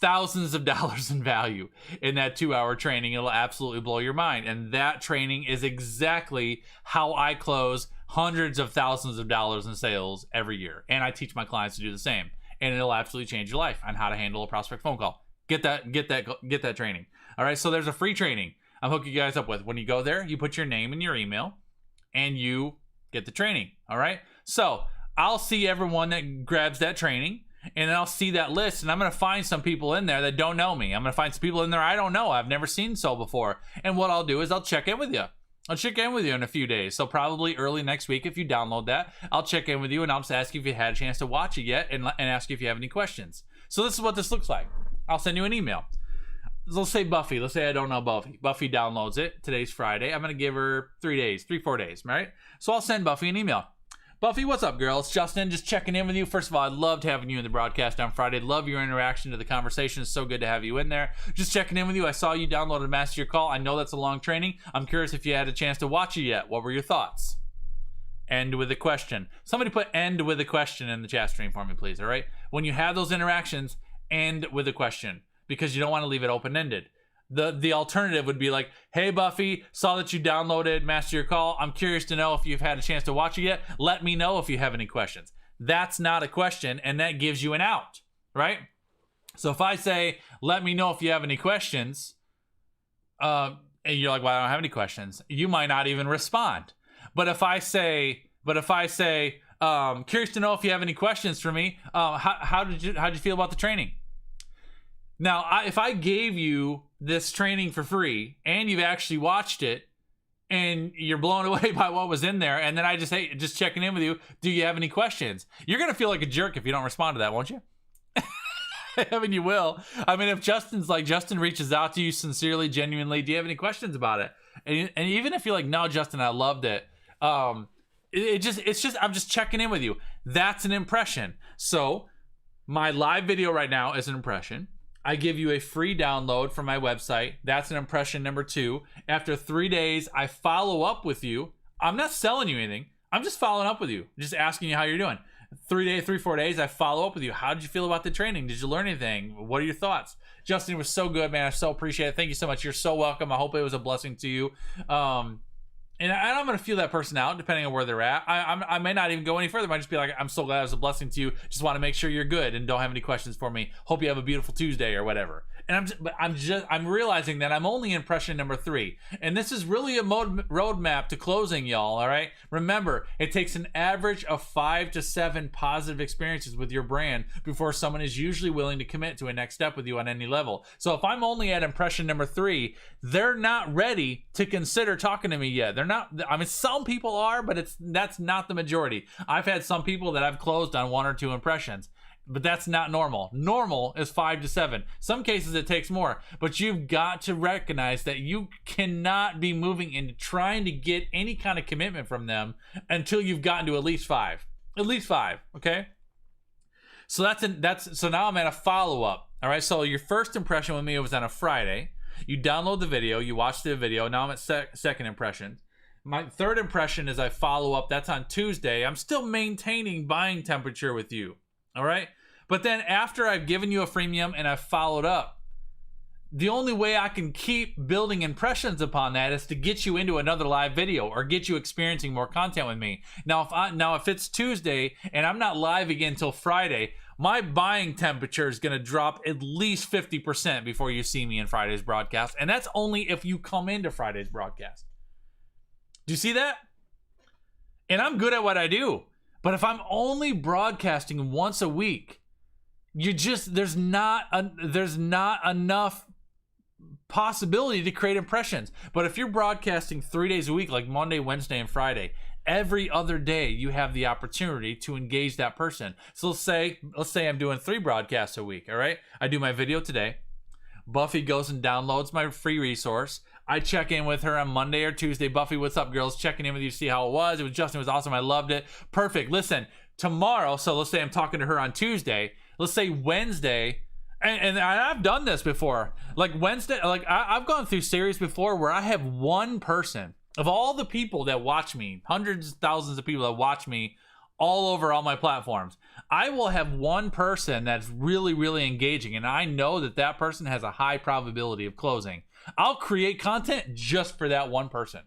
Thousands of dollars in value in that 2-hour training. It'll absolutely blow your mind. And that training is exactly how I close hundreds of thousands of dollars in sales every year. And I teach my clients to do the same. And it'll absolutely change your life on how to handle a prospect phone call. Get that training. All right. So there's a free training I'm hooking you guys up with. When you go there, you put your name and your email, and you get the training. All right. So I'll see everyone that grabs that training, and then I'll see that list, and I'm going to find some people in there that don't know me. I'm going to find some people in there I don't know. I've never seen so before. And what I'll do is I'll check in with you. I'll check in with you in a few days. So probably early next week, if you download that, I'll check in with you, and I'll just ask you if you had a chance to watch it yet, and ask you if you have any questions. So this is what this looks like. I'll send you an email. Let's say Buffy. Let's say I don't know Buffy. Buffy downloads it. Today's Friday. I'm going to give her 3-4 days, right? So I'll send Buffy an email. Buffy, what's up, girl? It's Justin, just checking in with you. First of all, I loved having you in the broadcast on Friday. Love your interaction to the conversation. It's so good to have you in there. Just checking in with you. I saw you downloaded Master Your Call. I know that's a long training. I'm curious if you had a chance to watch it yet. What were your thoughts? End with a question. Somebody put end with a question in the chat stream for me, please, all right? When you have those interactions, end with a question, because you don't want to leave it open-ended. The alternative would be like, hey, Buffy, saw that you downloaded Master Your Call. I'm curious to know if you've had a chance to watch it yet. Let me know if you have any questions. That's not a question, and that gives you an out, right? So if I say, let me know if you have any questions, and you're like, well, I don't have any questions, you might not even respond. But if I say, curious to know if you have any questions for me, how'd you feel about the training? Now, if I gave you this training for free and you've actually watched it and you're blown away by what was in there. And then I just, hey, just checking in with you. Do you have any questions? You're going to feel like a jerk if you don't respond to that, won't you? I mean, you will. I mean, if Justin reaches out to you sincerely, genuinely, do you have any questions about it? And even if you're like, no, Justin, I loved it. It's just, I'm just checking in with you. That's an impression. So my live video right now is an impression. I give you a free download from my website. That's an impression number 2. After 3 days, I follow up with you. I'm not selling you anything. I'm just following up with you, just asking you how you're doing. 4 days, I follow up with you. How did you feel about the training? Did you learn anything? What are your thoughts? Justin, it was so good, man. I so appreciate it. Thank you so much. You're so welcome. I hope it was a blessing to you. And I'm going to feel that person out depending on where they're at. I may not even go any further. I might just be like, I'm so glad it was a blessing to you. Just want to make sure you're good and don't have any questions for me. Hope you have a beautiful Tuesday or whatever. And I'm realizing that I'm only impression number 3. And this is really a roadmap to closing, y'all, all right? Remember, it takes an average of 5 to 7 positive experiences with your brand before someone is usually willing to commit to a next step with you on any level. So if I'm only at impression number 3, they're not ready to consider talking to me yet. They're not. I mean, some people are, but that's not the majority. I've had some people that I've closed on 1 or 2 impressions. But that's not normal. Normal is 5 to 7. Some cases it takes more. But you've got to recognize that you cannot be moving into trying to get any kind of commitment from them until you've gotten to at least 5. At least 5, okay? So so now I'm at a follow-up. All right, so your first impression with me was on a Friday. You download the video, you watch the video. Now I'm at second impression. My third impression is I follow up. That's on Tuesday. I'm still maintaining buying temperature with you. All right. But then after I've given you a freemium and I've followed up, the only way I can keep building impressions upon that is to get you into another live video or get you experiencing more content with me. Now, if it's Tuesday and I'm not live again until Friday, my buying temperature is going to drop at least 50% before you see me in Friday's broadcast. And that's only if you come into Friday's broadcast. Do you see that? And I'm good at what I do. But if I'm only broadcasting once a week, there's not enough possibility to create impressions. But if you're broadcasting 3 days a week, like Monday, Wednesday, and Friday, every other day you have the opportunity to engage that person. So let's say I'm doing 3 broadcasts a week. All right, I do my video today. Buffy goes and downloads my free resource. I check in with her on Monday or Tuesday. Buffy, what's up, girls? Checking in with you to see how it was. Justin, it was awesome. I loved it. Perfect. Listen, tomorrow, so let's say I'm talking to her on Tuesday. Let's say Wednesday, and I've done this before. Like Wednesday, like I've gone through series before where I have one person of all the people that watch me, hundreds of thousands of people that watch me all over all my platforms. I will have one person that's really, really engaging, and I know that person has a high probability of closing. I'll create content just for that one person,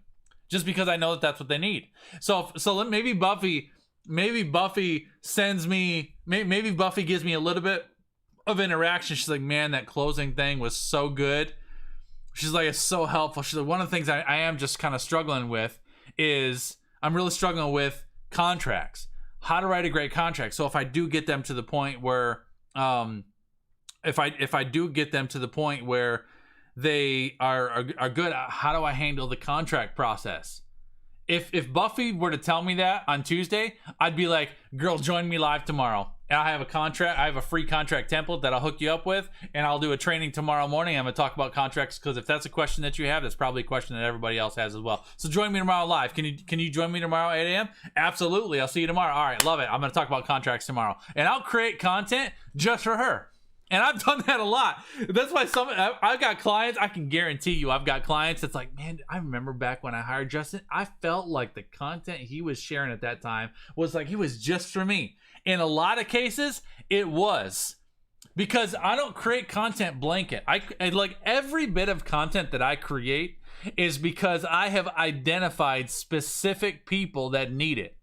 just because I know that that's what they need. So maybe Buffy sends me, maybe Buffy gives me a little bit of interaction. She's like, man, that closing thing was so good. She's like, it's so helpful. She's like, one of the things I am just kind of struggling with is I'm really struggling with contracts. How to write a great contract. So if I do get them to the point where, if I do get them to the point where they are good, how do I handle the contract process? If Buffy were to tell me that on Tuesday, I'd be like, girl, join me live tomorrow. And I have a free contract template that I'll hook you up with, and I'll do a training tomorrow morning. I'm gonna talk about contracts, because if that's a question that you have, that's probably a question that everybody else has as well. So join me tomorrow live. Can you join me tomorrow at 8 a.m.? Absolutely. I'll see you tomorrow. All right, love it. I'm gonna talk about contracts tomorrow, and I'll create content just for her. And I've done that a lot. That's why I've got clients, I can guarantee you, I've got clients that's like, man, I remember back when I hired Justin, I felt like the content he was sharing at that time was like, he was just for me. In a lot of cases, it was. Because I don't create content blanket. Like every bit of content that I create is because I have identified specific people that need it.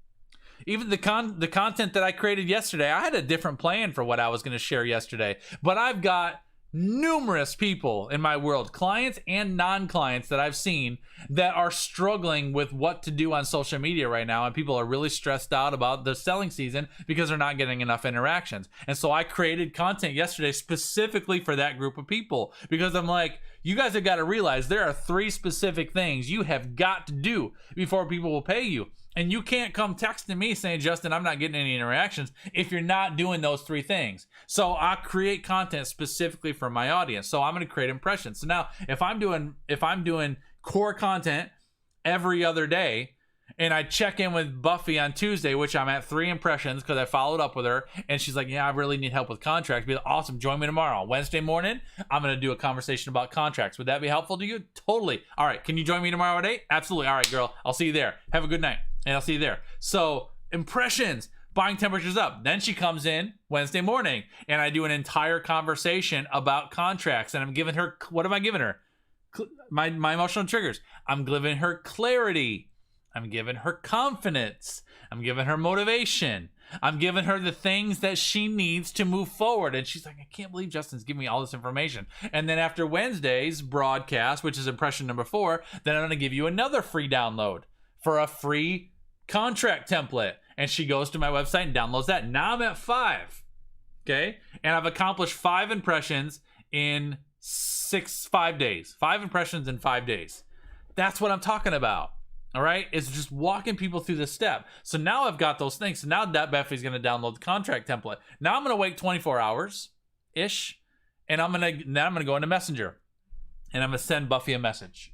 Even the content that I created yesterday, I had a different plan for what I was going to share yesterday. But I've got numerous people in my world, clients and non-clients that I've seen, that are struggling with what to do on social media right now, and people are really stressed out about the selling season because they're not getting enough interactions. And so I created content yesterday specifically for that group of people, because I'm like, you guys have got to realize there are 3 specific things you have got to do before people will pay you. And you can't come texting me saying, Justin, I'm not getting any interactions, if you're not doing those 3 things. So I create content specifically for my audience. So I'm going to create impressions. So now if I'm doing core content every other day, and I check in with Buffy on Tuesday, which I'm at 3 impressions because I followed up with her, and she's like, yeah, I really need help with contracts. Be like, awesome, join me tomorrow. Wednesday morning, I'm going to do a conversation about contracts. Would that be helpful to you? Totally. All right, can you join me tomorrow at 8? Absolutely. All right, girl, I'll see you there. Have a good night, and I'll see you there. So impressions, buying temperatures up. Then she comes in Wednesday morning, and I do an entire conversation about contracts, and I'm giving her, what am I giving her? My emotional triggers. I'm giving her clarity. I'm giving her confidence. I'm giving her motivation. I'm giving her the things that she needs to move forward. And she's like, I can't believe Justin's giving me all this information. And then after Wednesday's broadcast, which is impression number 4, then I'm going to give you another free download for a free contract template. And she goes to my website and downloads that. Now I'm at 5. Okay. And I've accomplished 5 impressions in 5 days. 5 impressions in 5 days. That's what I'm talking about. All right, it's just walking people through the step. So now I've got those things. So now that Buffy's going to download the contract template. Now I'm going to wait 24 hours ish, and I'm going to go into Messenger, and I'm going to send Buffy a message.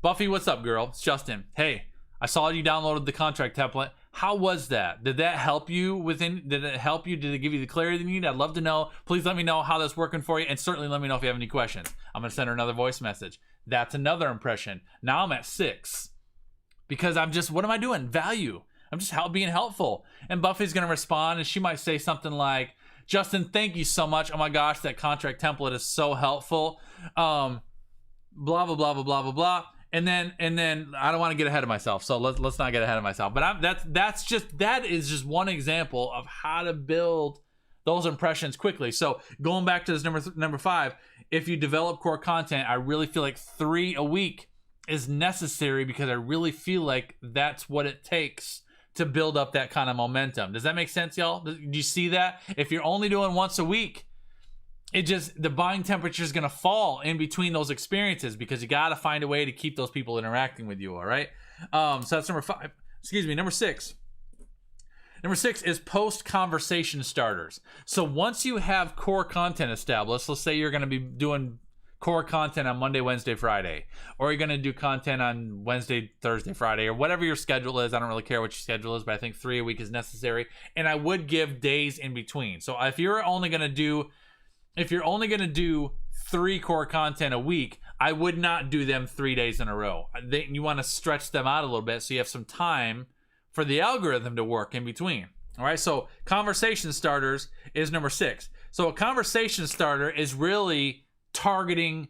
Buffy, what's up, girl? It's Justin. Hey, I saw you downloaded the contract template. How was that? Did that help you Did it help you? Did it give you the clarity you need? I'd love to know. Please let me know how that's working for you, and certainly let me know if you have any questions. I'm going to send her another voice message. That's another impression. Now I'm at 6. Because I'm just, what am I doing? Value. I'm just being helpful. And Buffy's going to respond, and she might say something like, Justin, thank you so much. Oh my gosh, that contract template is so helpful. Blah, blah, blah, blah, blah, blah, blah. And then I don't want to get ahead of myself. So let's not get ahead of myself. But that is just one example of how to build those impressions quickly. So going back to this number 5, if you develop core content, I really feel like 3 a week is necessary, because I really feel like that's what it takes to build up that kind of momentum. Does that make sense, y'all? Do you see that? If you're only doing once a week, the buying temperature is going to fall in between those experiences, because you got to find a way to keep those people interacting with you. All right. So that's number 5. Excuse me. Number 6. Number 6 is post conversation starters. So once you have core content established, let's say you're going to be doing core content on Monday, Wednesday, Friday, or you're going to do content on Wednesday, Thursday, Friday, or whatever your schedule is. I don't really care what your schedule is, but I think 3 a week is necessary. And I would give days in between. So if you're only going to do 3 core content a week, I would not do them 3 days in a row. You want to stretch them out a little bit so you have some time for the algorithm to work in between. All right. So conversation starters is number 6. So a conversation starter is really targeting,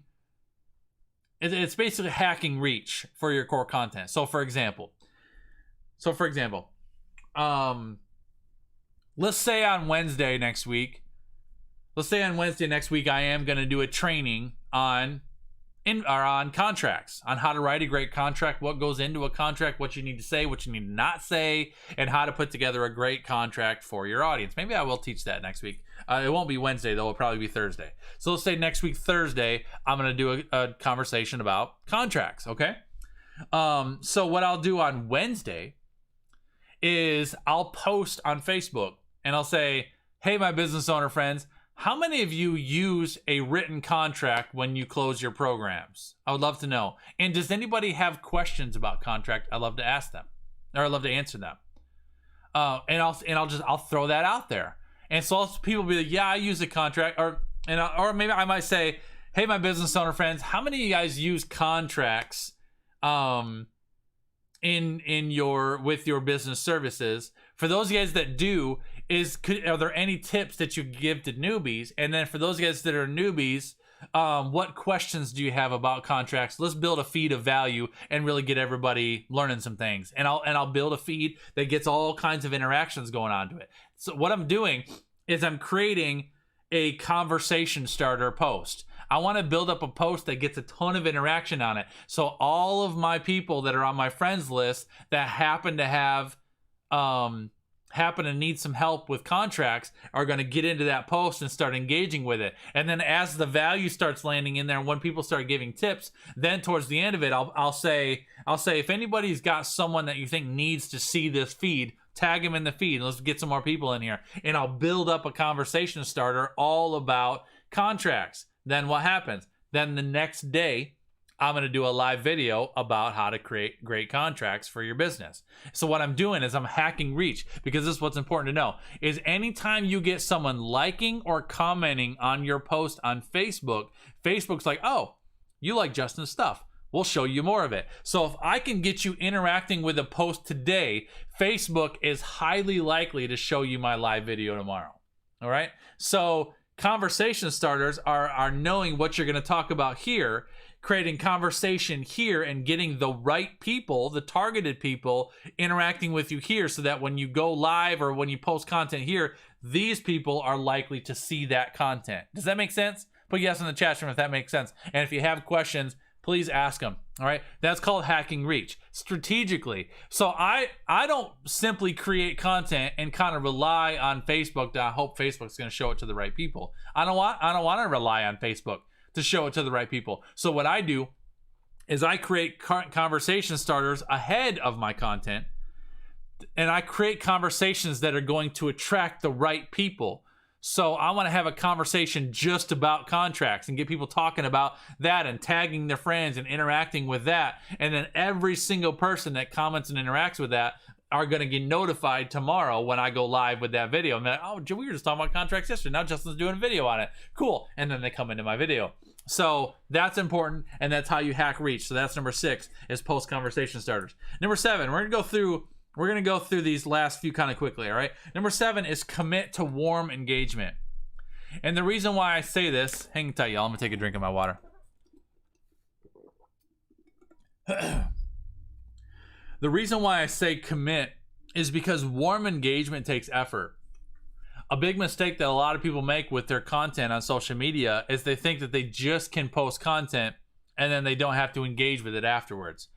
it's basically hacking reach for your core content. So for example, let's say on Wednesday next week I am going to do a training on contracts, on how to write a great contract, what goes into a contract, what you need to say, what you need to not say, and how to put together a great contract for your audience. Maybe I will teach that next week. It won't be Wednesday, though. It'll probably be Thursday. So let's say next week, Thursday, I'm going to do a conversation about contracts, okay? So what I'll do on Wednesday is I'll post on Facebook, and I'll say, hey, my business owner friends, how many of you use a written contract when you close your programs? I would love to know. And does anybody have questions about contract? I'd love to ask them, or I'd love to answer them. And I'll throw that out there. And so people will be like, yeah, I use a contract, or maybe I might say, hey, my business owner friends, how many of you guys use contracts with your business services? For those guys that do, are there any tips that you give to newbies? And then for those guys that are newbies, what questions do you have about contracts? Let's build a feed of value and really get everybody learning some things. And I'll build a feed that gets all kinds of interactions going on to it. So what I'm doing is I'm creating a conversation starter post. I want to build up a post that gets a ton of interaction on it. So all of my people that are on my friends list that happen to need some help with contracts are going to get into that post and start engaging with it. And then as the value starts landing in there, and when people start giving tips, then towards the end of it, I'll say if anybody's got someone that you think needs to see this feed, tag them in the feed. Let's get some more people in here. And I'll build up a conversation starter all about contracts. Then what happens? Then the next day, I'm going to do a live video about how to create great contracts for your business. So what I'm doing is I'm hacking reach, because this is what's important to know, is anytime you get someone liking or commenting on your post on Facebook, Facebook's like, oh, you like Justin's stuff. We'll show you more of it. So if I can get you interacting with a post today, Facebook is highly likely to show you my live video tomorrow. All right? So conversation starters are knowing what you're going to talk about here, creating conversation here, and getting the right people, the targeted people, interacting with you here, so that when you go live or when you post content here, these people are likely to see that content. Does that make sense? Put yes in the chat room if that makes sense. And if you have questions, please ask them. All right, that's called hacking reach strategically. So I don't simply create content and kind of rely on Facebook that I hope Facebook's going to show it to the right people. I don't want to rely on Facebook to show it to the right people. So what I do is I create conversation starters ahead of my content, and I create conversations that are going to attract the right people. So I want to have a conversation just about contracts and get people talking about that and tagging their friends and interacting with that. And then every single person that comments and interacts with that are going to get notified tomorrow when I go live with that video. And they're like, oh, we were just talking about contracts yesterday. Now Justin's doing a video on it. Cool. And then they come into my video. So that's important, and that's how you hack reach. So that's number 6, is post conversation starters. Number 7, we're gonna go through these last few kind of quickly, all right? Number 7 is commit to warm engagement. And the reason why I say this, hang tight, y'all. I'm gonna take a drink of my water. The reason why I say commit is because warm engagement takes effort. A big mistake that a lot of people make with their content on social media is they think that they just can post content and then they don't have to engage with it afterwards.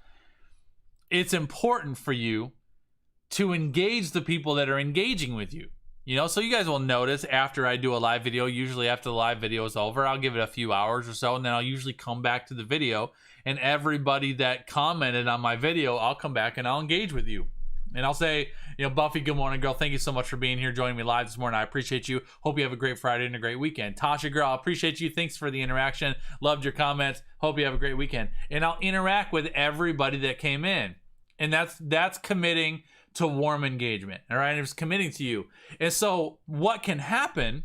It's important for you to engage the people that are engaging with you. You know, so you guys will notice after I do a live video, usually after the live video is over, I'll give it a few hours or so, and then I'll usually come back to the video, and everybody that commented on my video, I'll come back and I'll engage with you. And I'll say, you know, Buffy, good morning, girl. Thank you so much for being here, joining me live this morning. I appreciate you. Hope you have a great Friday and a great weekend. Tasha, girl, I appreciate you. Thanks for the interaction. Loved your comments. Hope you have a great weekend. And I'll interact with everybody that came in. And that's committing to warm engagement. All right, it's committing to you. And so what can happen,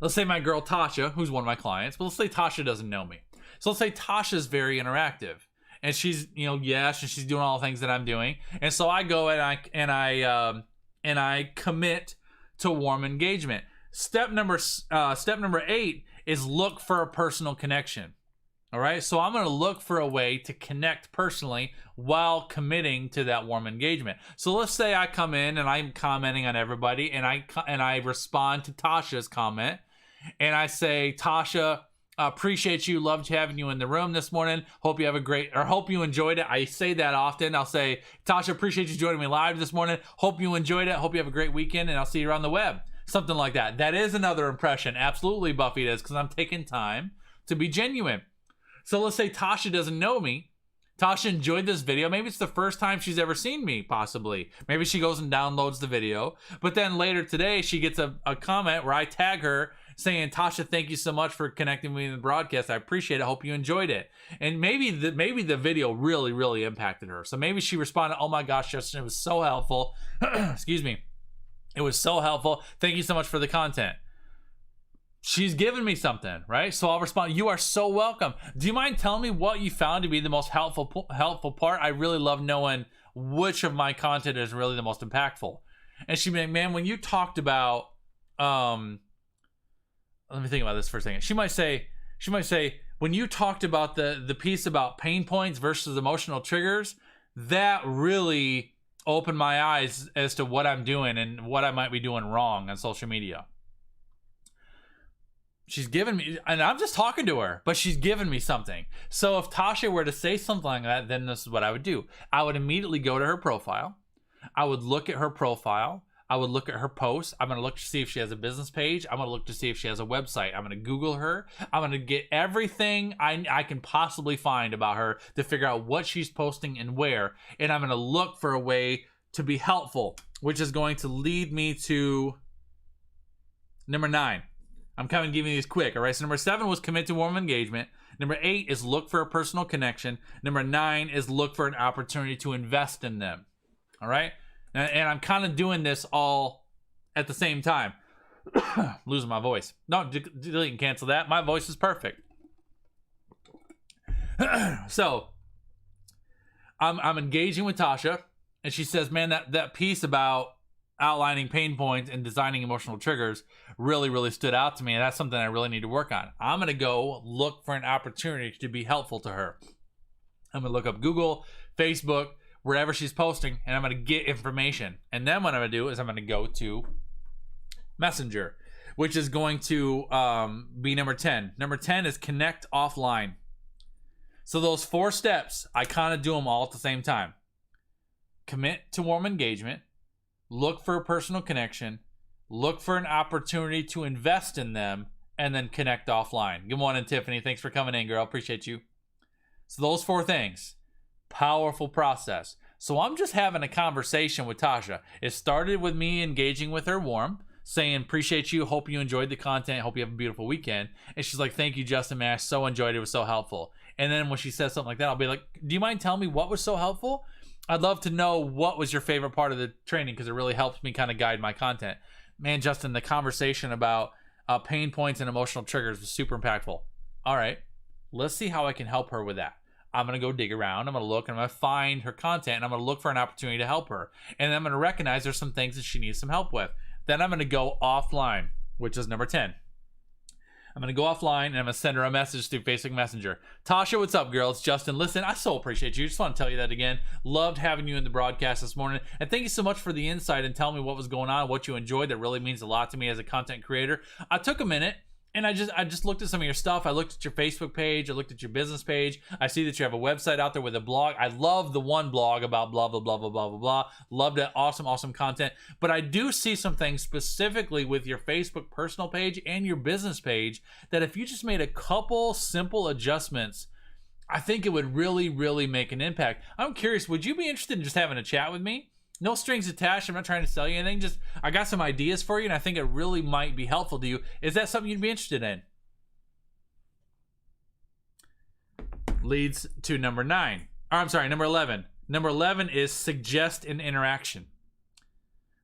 let's say my girl Tasha, who's one of my clients, but let's say Tasha doesn't know me. So let's say Tasha's very interactive. And she's, you know, yes, and she's doing all the things that I'm doing. And so I go and I commit to warm engagement. Step number 8 is look for a personal connection. All right, so I'm going to look for a way to connect personally while committing to that warm engagement. So let's say I come in and I'm commenting on everybody, and I respond to Tasha's comment, and I say, Tasha, appreciate you, loved having you in the room this morning. Hope you have a great, or hope you enjoyed it. I say that often. I'll say, Tasha, appreciate you joining me live this morning. Hope you enjoyed it. Hope you have a great weekend, and I'll see you on the web. Something like that. That is another impression. Absolutely, Buffy, it is, because I'm taking time to be genuine. So let's say Tasha doesn't know me. Tasha enjoyed this video. Maybe it's the first time she's ever seen me, possibly. Maybe she goes and downloads the video. But then later today, she gets a comment where I tag her saying, Tasha, thank you so much for connecting with me in the broadcast. I appreciate it. Hope you enjoyed it. And maybe the video really, really impacted her. So maybe she responded, oh my gosh, Justin, it was so helpful. Excuse me. It was so helpful. Thank you so much for the content. She's given me something, right? So I'll respond, you are so welcome. Do you mind telling me what you found to be the most helpful part? I really love knowing which of my content is really the most impactful. And she'd be like, man, when you talked about, let me think about this for a second. She might say, when you talked about the piece about pain points versus emotional triggers, that really opened my eyes as to what I'm doing and what I might be doing wrong on social media. She's given me, and I'm just talking to her, but she's given me something. So if Tasha were to say something like that, then this is what I would do. I would immediately go to her profile. I would look at her profile. I would look at her posts. I'm going to look to see if she has a business page. I'm going to look to see if she has a website. I'm going to Google her. I'm going to get everything I can possibly find about her to figure out what she's posting and where. And I'm going to look for a way to be helpful, which is going to lead me to number 9. I'm kind of giving these quick, all right? So number 7 was commit to warm engagement. Number 8 is look for a personal connection. Number 9 is look for an opportunity to invest in them, all right? And I'm kind of doing this all at the same time. Losing my voice. No, delete and cancel that. My voice is perfect. So I'm engaging with Tasha, and she says, man, that piece about outlining pain points and designing emotional triggers really stood out to me, and that's something I really need to work on. I'm gonna go look for an opportunity to be helpful to her. I'm gonna look up Google, Facebook, wherever she's posting, and I'm gonna get information. And then what I'm gonna do is I'm gonna go to Messenger, which is going to be number 10. Number 10 is connect offline. So those 4 steps, I kind of do them all at the same time. Commit to warm engagement, look for a personal connection, look for an opportunity to invest in them, and then connect offline. Good morning, Tiffany. Thanks for coming in, girl. Appreciate you. So those 4 things, powerful process. So I'm just having a conversation with Tasha. It started with me engaging with her warm, saying, appreciate you, hope you enjoyed the content, hope you have a beautiful weekend. And she's like, thank you, Justin Mash, so enjoyed it, it was so helpful. And then when she says something like that, I'll be like, do you mind telling me what was so helpful? I'd love to know what was your favorite part of the training, because it really helps me kind of guide my content. Man, Justin, the conversation about pain points and emotional triggers was super impactful. All right, let's see how I can help her with that. I'm going to go dig around. I'm going to look, and I'm going to find her content, and I'm going to look for an opportunity to help her. And I'm going to recognize there's some things that she needs some help with. Then I'm going to go offline, which is number 10. I'm going to go offline, and I'm going to send her a message through Facebook Messenger. Tasha, what's up, girl? It's Justin. Listen, I so appreciate you. Just want to tell you that again. Loved having you in the broadcast this morning. And thank you so much for the insight and telling me what was going on, what you enjoyed. That really means a lot to me as a content creator. I took a minute, and I just looked at some of your stuff. I looked at your Facebook page. I looked at your business page. I see that you have a website out there with a blog. I love the one blog about blah, blah, blah, blah, blah, blah, blah. Loved it. Awesome content. But I do see some things specifically with your Facebook personal page and your business page that if you just made a couple simple adjustments, I think it would really make an impact. I'm curious, would you be interested in just having a chat with me? No strings attached. I'm not trying to sell you anything. Just, I got some ideas for you, and I think it really might be helpful to you. Is that something you'd be interested in? Leads to number 9. Or, I'm sorry, number 11. Number 11 is suggest an interaction.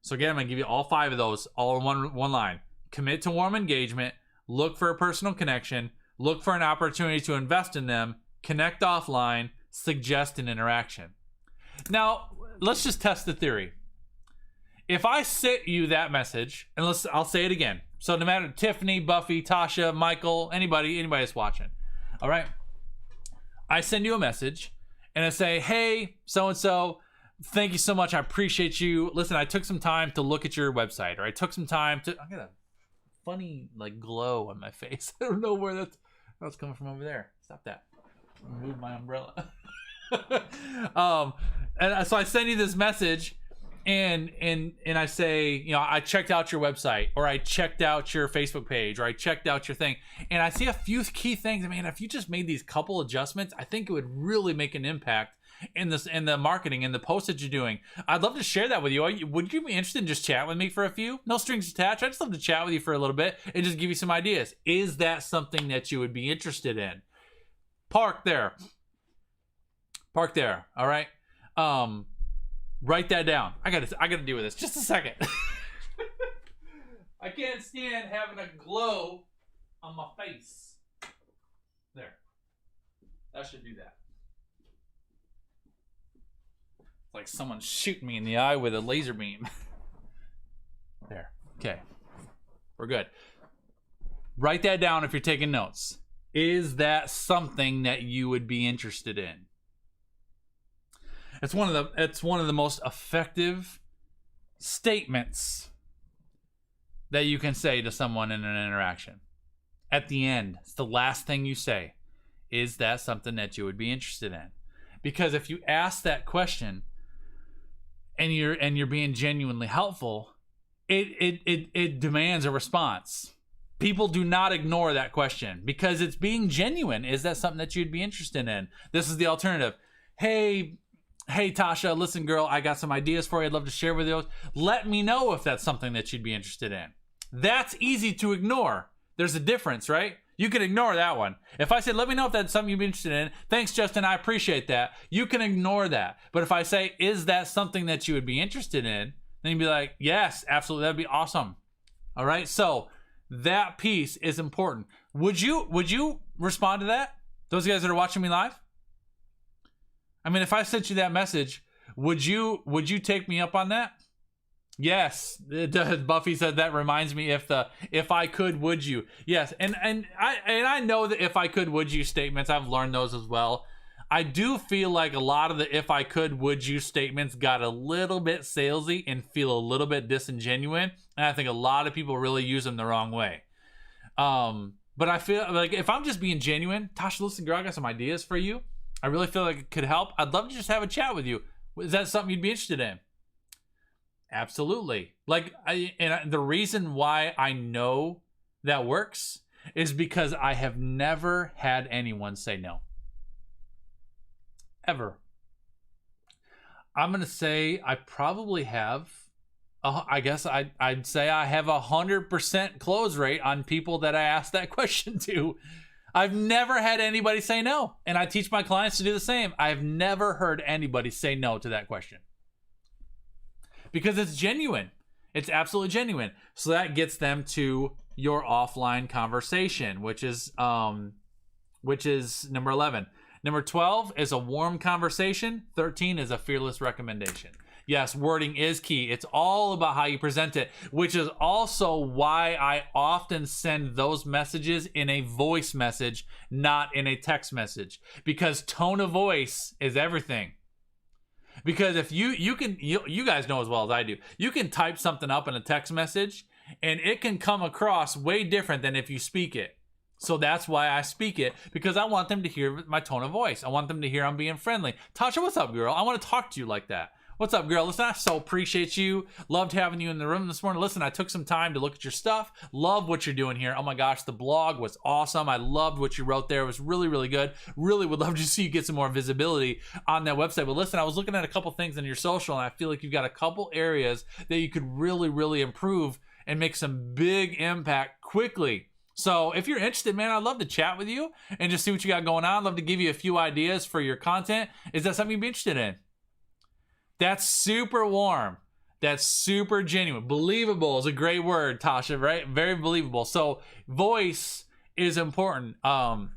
So again, I'm going to give you all 5 of those, all in one line. Commit to warm engagement. Look for a personal connection. Look for an opportunity to invest in them. Connect offline. Suggest an interaction. Now, let's just test the theory. If I sent you that message, and I'll say it again. So no matter Tiffany, Buffy, Tasha, Michael, anybody that's watching, all right? I send you a message, and I say, hey, so-and-so, thank you so much. I appreciate you. Listen, I took some time to look at your website, or I took some time to, I got a funny like glow on my face. I don't know where that's coming from over there. Stop that. Move my umbrella. And so I send you this message, and I say, you know, I checked out your website, or I checked out your Facebook page, or I checked out your thing, and I see a few key things. I mean, if you just made these couple adjustments, I think it would really make an impact in the marketing and the posts that you're doing. I'd love to share that with you. Would you be interested in just chat with me for a few? No strings attached. I'd just love to chat with you for a little bit and just give you some ideas. Is that something that you would be interested in? Park there. All right. Write that down. I gotta deal with this. Just a second. I can't stand having a glow on my face. There. That should do that. It's like someone shooting me in the eye with a laser beam. There. Okay. We're good. Write that down if you're taking notes. Is that something that you would be interested in? It's one of the most effective statements that you can say to someone in an interaction. at the end. It's the last thing you say. Is that something that you would be interested in? Because if you ask that question and you're being genuinely helpful, it demands a response. People do not ignore that question because it's being genuine. Is that something that you'd be interested in? This is the alternative. Hey Tasha, listen girl, I got some ideas for you. I'd love to share with you. Let me know if that's something that you'd be interested in. That's easy to ignore. There's a difference, right? You can ignore that one. If I said, let me know if that's something you'd be interested in. Thanks, Justin. I appreciate that. You can ignore that. But if I say, is that something that you would be interested in? Then you'd be like, yes, absolutely. That'd be awesome. All right. So that piece is important. Would you respond to that? Those guys that are watching me live? I mean, if I sent you that message, would you take me up on that? Yes, it does. Buffy said that reminds me if I could, would you? Yes, and I know that if I could, would you statements, I've learned those as well. I do feel like a lot of the if I could, would you statements got a little bit salesy and feel a little bit disingenuous, and I think a lot of people really use them the wrong way. But I feel like if I'm just being genuine, Tasha, listen, girl, I got some ideas for you. I really feel like it could help. I'd love to just have a chat with you. Is that something you'd be interested in? Absolutely. The reason why I know that works is because I have never had anyone say no. Ever. I'm going to say I probably have, I guess I'd say I have 100% close rate on people that I asked that question to. I've never had anybody say no. And I teach my clients to do the same. I've never heard anybody say no to that question. Because it's genuine. It's absolutely genuine. So that gets them to your offline conversation, which is number 11. Number 12 is a warm conversation. 13 is a fearless recommendation. Yes, wording is key. It's all about how you present it, which is also why I often send those messages in a voice message, not in a text message, because tone of voice is everything. Because if you guys know as well as I do, you can type something up in a text message and it can come across way different than if you speak it. So that's why I speak it, because I want them to hear my tone of voice. I want them to hear I'm being friendly. Tasha, what's up, girl? I want to talk to you like that. What's up, girl? Listen, I so appreciate you. Loved having you in the room this morning. Listen, I took some time to look at your stuff. Love what you're doing here. Oh my gosh, the blog was awesome. I loved what you wrote there. It was really, really good. Really would love to see you get some more visibility on that website. But listen, I was looking at a couple things in your social, and I feel like you've got a couple areas that you could really, really improve and make some big impact quickly. So if you're interested, man, I'd love to chat with you and just see what you got going on. I'd love to give you a few ideas for your content. Is that something you'd be interested in? That's super warm. That's super genuine. Believable is a great word, Tasha, right? Very believable. So voice is important.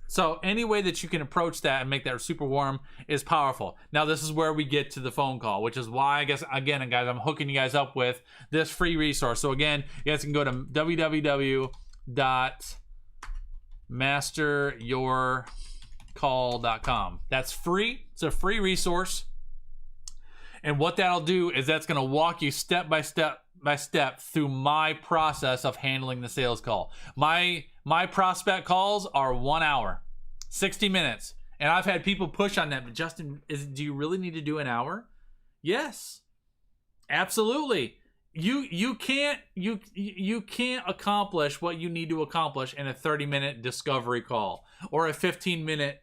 So any way that you can approach that and make that super warm is powerful. Now, this is where we get to the phone call, which is why I guess, again, guys, I'm hooking you guys up with this free resource. So again, you guys can go to www.masteryourcall.com. That's free. It's a free resource. And what that'll do is that's going to walk you step by step through my process of handling the sales call. My prospect calls are 1 hour, 60 minutes. And I've had people push on that. But Justin, do you really need to do an hour? Yes, absolutely. You can't accomplish what you need to accomplish in a 30-minute discovery call or a 15-minute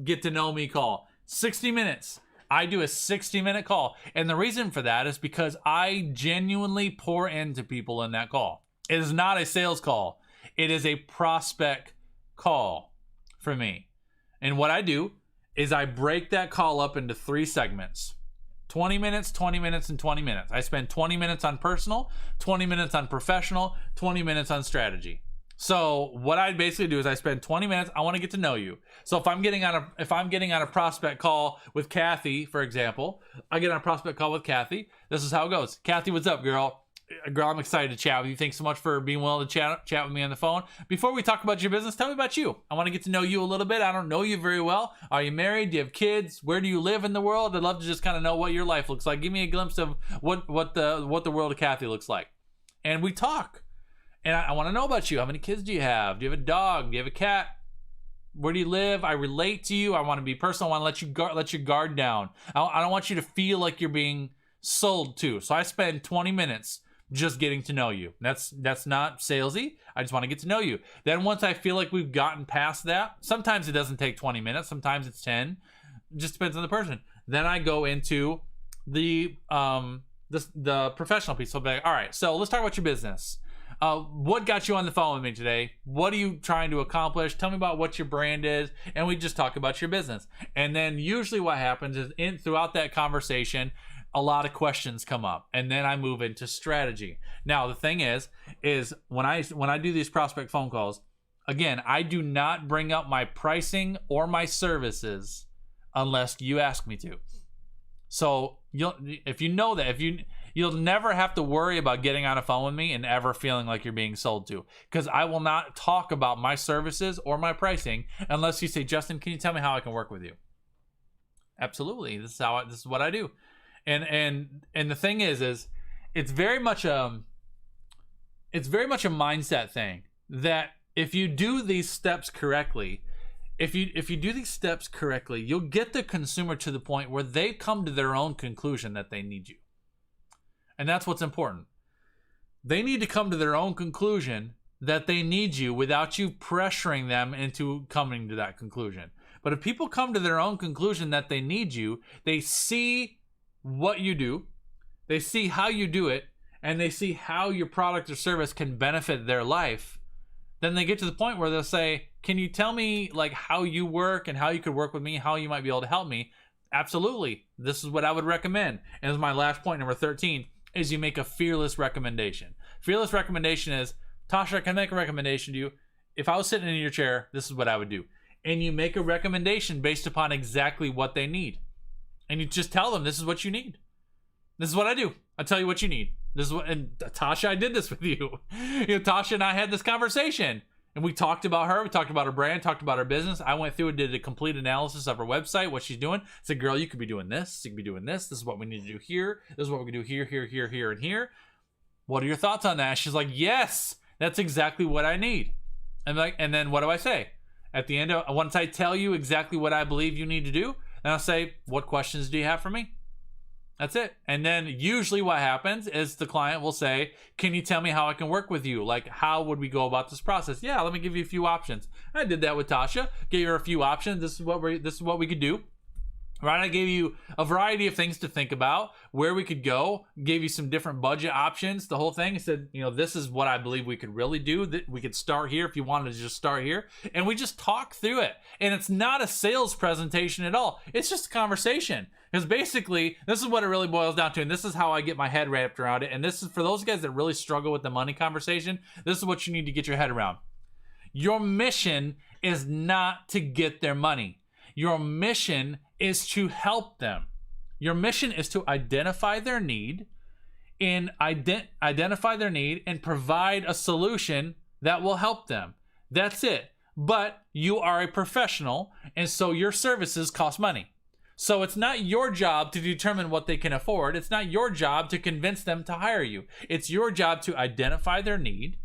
get to know me call. 60 minutes. I do a 60-minute call. And the reason for that is because I genuinely pour into people in that call. It is not a sales call. It is a prospect call for me. And what I do is I break that call up into 3 segments. 20 minutes, 20 minutes, and 20 minutes. I spend 20 minutes on personal, 20 minutes on professional, 20 minutes on strategy. So what I basically do is I spend 20 minutes. I want to get to know you. So if I'm getting on a prospect call with Kathy, for example, I get on a prospect call with Kathy. This is how it goes. Kathy, what's up, girl? Girl, I'm excited to chat with you. Thanks so much for being willing to chat with me on the phone. Before we talk about your business, tell me about you. I want to get to know you a little bit. I don't know you very well. Are you married? Do you have kids? Where do you live in the world? I'd love to just kind of know what your life looks like. Give me a glimpse of what the world of Kathy looks like. And we talk. And I want to know about you. How many kids do you have? Do you have a dog? Do you have a cat? Where do you live? I relate to you. I want to be personal. I want to let your guard down. I don't want you to feel like you're being sold to. So I spend 20 minutes just getting to know you. That's not salesy. I just want to get to know you. Then once I feel like we've gotten past that, sometimes it doesn't take 20 minutes. Sometimes it's 10. It just depends on the person. Then I go into the professional piece. So I'll be like, all right, so let's talk about your business. What got you on the phone with me today? What are you trying to accomplish? Tell me about what your brand is. And we just talk about your business. And then usually what happens is throughout that conversation, a lot of questions come up, and then I move into strategy. Now, the thing is when I do these prospect phone calls, again, I do not bring up my pricing or my services unless you ask me to. So if you know that, you'll never have to worry about getting on a phone with me and ever feeling like you're being sold to, because I will not talk about my services or my pricing unless you say, Justin, can you tell me how I can work with you? Absolutely. This is what I do. And the thing is it's very much a mindset thing, that if you do these steps correctly, you'll get the consumer to the point where they come to their own conclusion that they need you. And that's what's important. They need to come to their own conclusion that they need you without you pressuring them into coming to that conclusion. But if people come to their own conclusion that they need you, they see what you do, they see how you do it, and they see how your product or service can benefit their life, then they get to the point where they'll say, can you tell me like how you work and how you could work with me, how you might be able to help me? Absolutely. This is what I would recommend. And as my last point, number 13, is you make a fearless recommendation. Fearless recommendation is, Tasha, can I make a recommendation to you? If I was sitting in your chair, this is what I would do. And you make a recommendation based upon exactly what they need. And you just tell them, this is what you need. This is what I do. I tell you what you need. This is what, and Tasha, I did this with you. Tasha and I had this conversation, and we talked about her. We talked about her brand, talked about her business. I went through and did a complete analysis of her website, what she's doing. I said, girl, you could be doing this. You could be doing this. This is what we need to do here. This is what we can do here, here, here, here, and here. What are your thoughts on that? She's like, yes, that's exactly what I need. And then what do I say? At the end, once I tell you exactly what I believe you need to do, then I'll say, what questions do you have for me? That's it. And then usually what happens is the client will say, can you tell me how I can work with you? Like, how would we go about this process? Yeah, let me give you a few options. I did that with Tasha. Gave her a few options. This is what we could do. Right? I gave you a variety of things to think about, where we could go, gave you some different budget options, the whole thing. I said, this is what I believe we could really do. That we could start here if you wanted to just start here. And we just talk through it. And it's not a sales presentation at all. It's just a conversation. Because basically, this is what it really boils down to. And this is how I get my head wrapped around it. And this is for those guys that really struggle with the money conversation. This is what you need to get your head around. Your mission is not to get their money. Your mission is to help them. Your mission is to identify their need and provide a solution that will help them. That's it. But you are a professional, and so your services cost money. So it's not your job to determine what they can afford. It's not your job to convince them to hire you. It's your job to identify their need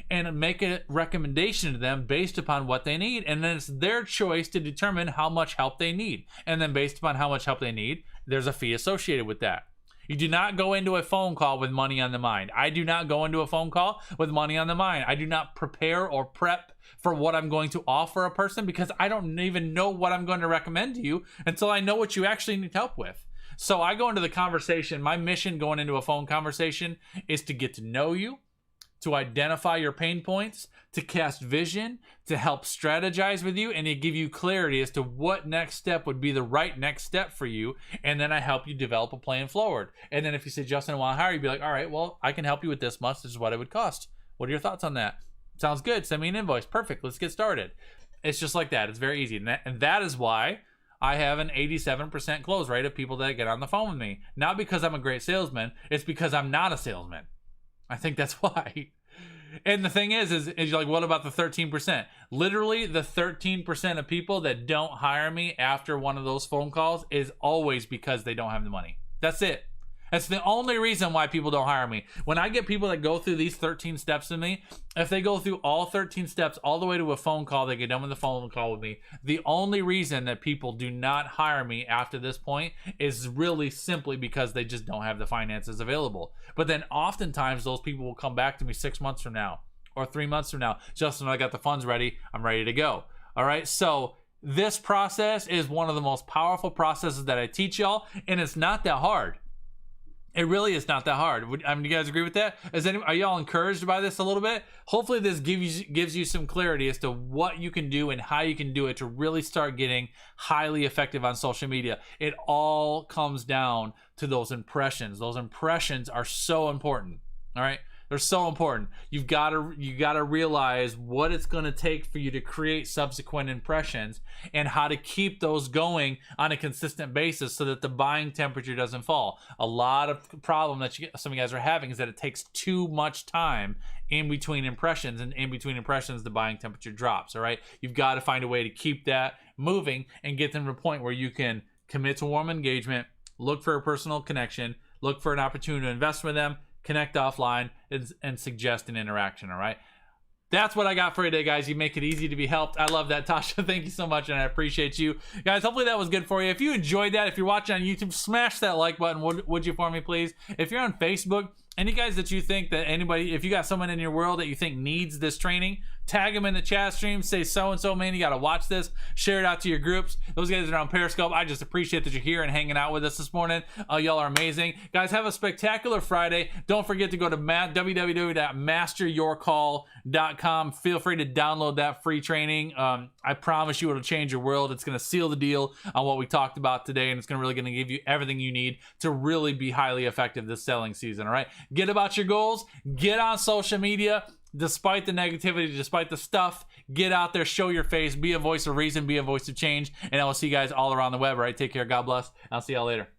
and make a recommendation to them based upon what they need. And then it's their choice to determine how much help they need. And then based upon how much help they need, there's a fee associated with that. You do not go into a phone call with money on the mind. I do not go into a phone call with money on the mind. I do not prepare or prep for what I'm going to offer a person, because I don't even know what I'm going to recommend to you until I know what you actually need help with. So I go into the conversation. My mission going into a phone conversation is to get to know you, to identify your pain points, to cast vision, to help strategize with you, and to give you clarity as to what next step would be the right next step for you. And then I help you develop a plan forward. And then if you say, Justin, I want to hire you, be like, all right, well, I can help you with this much. This is what it would cost. What are your thoughts on that? Sounds good. Send me an invoice. Perfect. Let's get started. It's just like that. It's very easy. And that is why I have an 87% close rate of people that get on the phone with me. Not because I'm a great salesman. It's because I'm not a salesman. I think that's why. And the thing is you're like, what about the 13%? Literally, the 13% of people that don't hire me after one of those phone calls is always because they don't have the money. That's it. That's the only reason why people don't hire me. When I get people that go through these 13 steps with me, if they go through all 13 steps all the way to a phone call, they get done with the phone call with me. The only reason that people do not hire me after this point is really simply because they just don't have the finances available. But then oftentimes those people will come back to me 6 months from now or 3 months from now. Justin, I got the funds ready. I'm ready to go. All right. So this process is one of the most powerful processes that I teach y'all, and it's not that hard. It really is not that hard. I mean, you guys agree with that? Are y'all encouraged by this a little bit? Hopefully this gives you some clarity as to what you can do and how you can do it to really start getting highly effective on social media. It all comes down to those impressions. Those impressions are so important. All right? They're so important. You gotta realize what it's gonna take for you to create subsequent impressions and how to keep those going on a consistent basis so that the buying temperature doesn't fall. A lot of problem that some of you guys are having is that it takes too much time in between impressions, and in between impressions the buying temperature drops. All right, you've got to find a way to keep that moving and get them to a point where you can commit to warm engagement, look for a personal connection, look for an opportunity to invest with them, connect offline, and suggest an interaction. All right, that's what I got for you today, guys. You make it easy to be helped. I love that, Tasha. Thank you so much, and I appreciate you guys. Hopefully that was good for you. If you enjoyed that, if you're watching on YouTube, smash that like button, would you, for me, please? If you're on Facebook, any guys that you think that if you got someone in your world that you think needs this training, tag them in the chat stream, say so-and-so, man, you got to watch this, share it out to your groups. Those guys that are on Periscope, I just appreciate that you're here and hanging out with us this morning. Y'all are amazing. Guys, have a spectacular Friday. Don't forget to go to www.masteryourcall.com. Feel free to download that free training. I promise you it'll change your world. It's going to seal the deal on what we talked about today, and it's really going to give you everything you need to really be highly effective this selling season, all right? Get about your goals. Get on social media. Despite the negativity, despite the stuff, get out there, show your face, be a voice of reason, be a voice of change, and I will see you guys all around the web, all right? Take care. God bless. I'll see y'all later.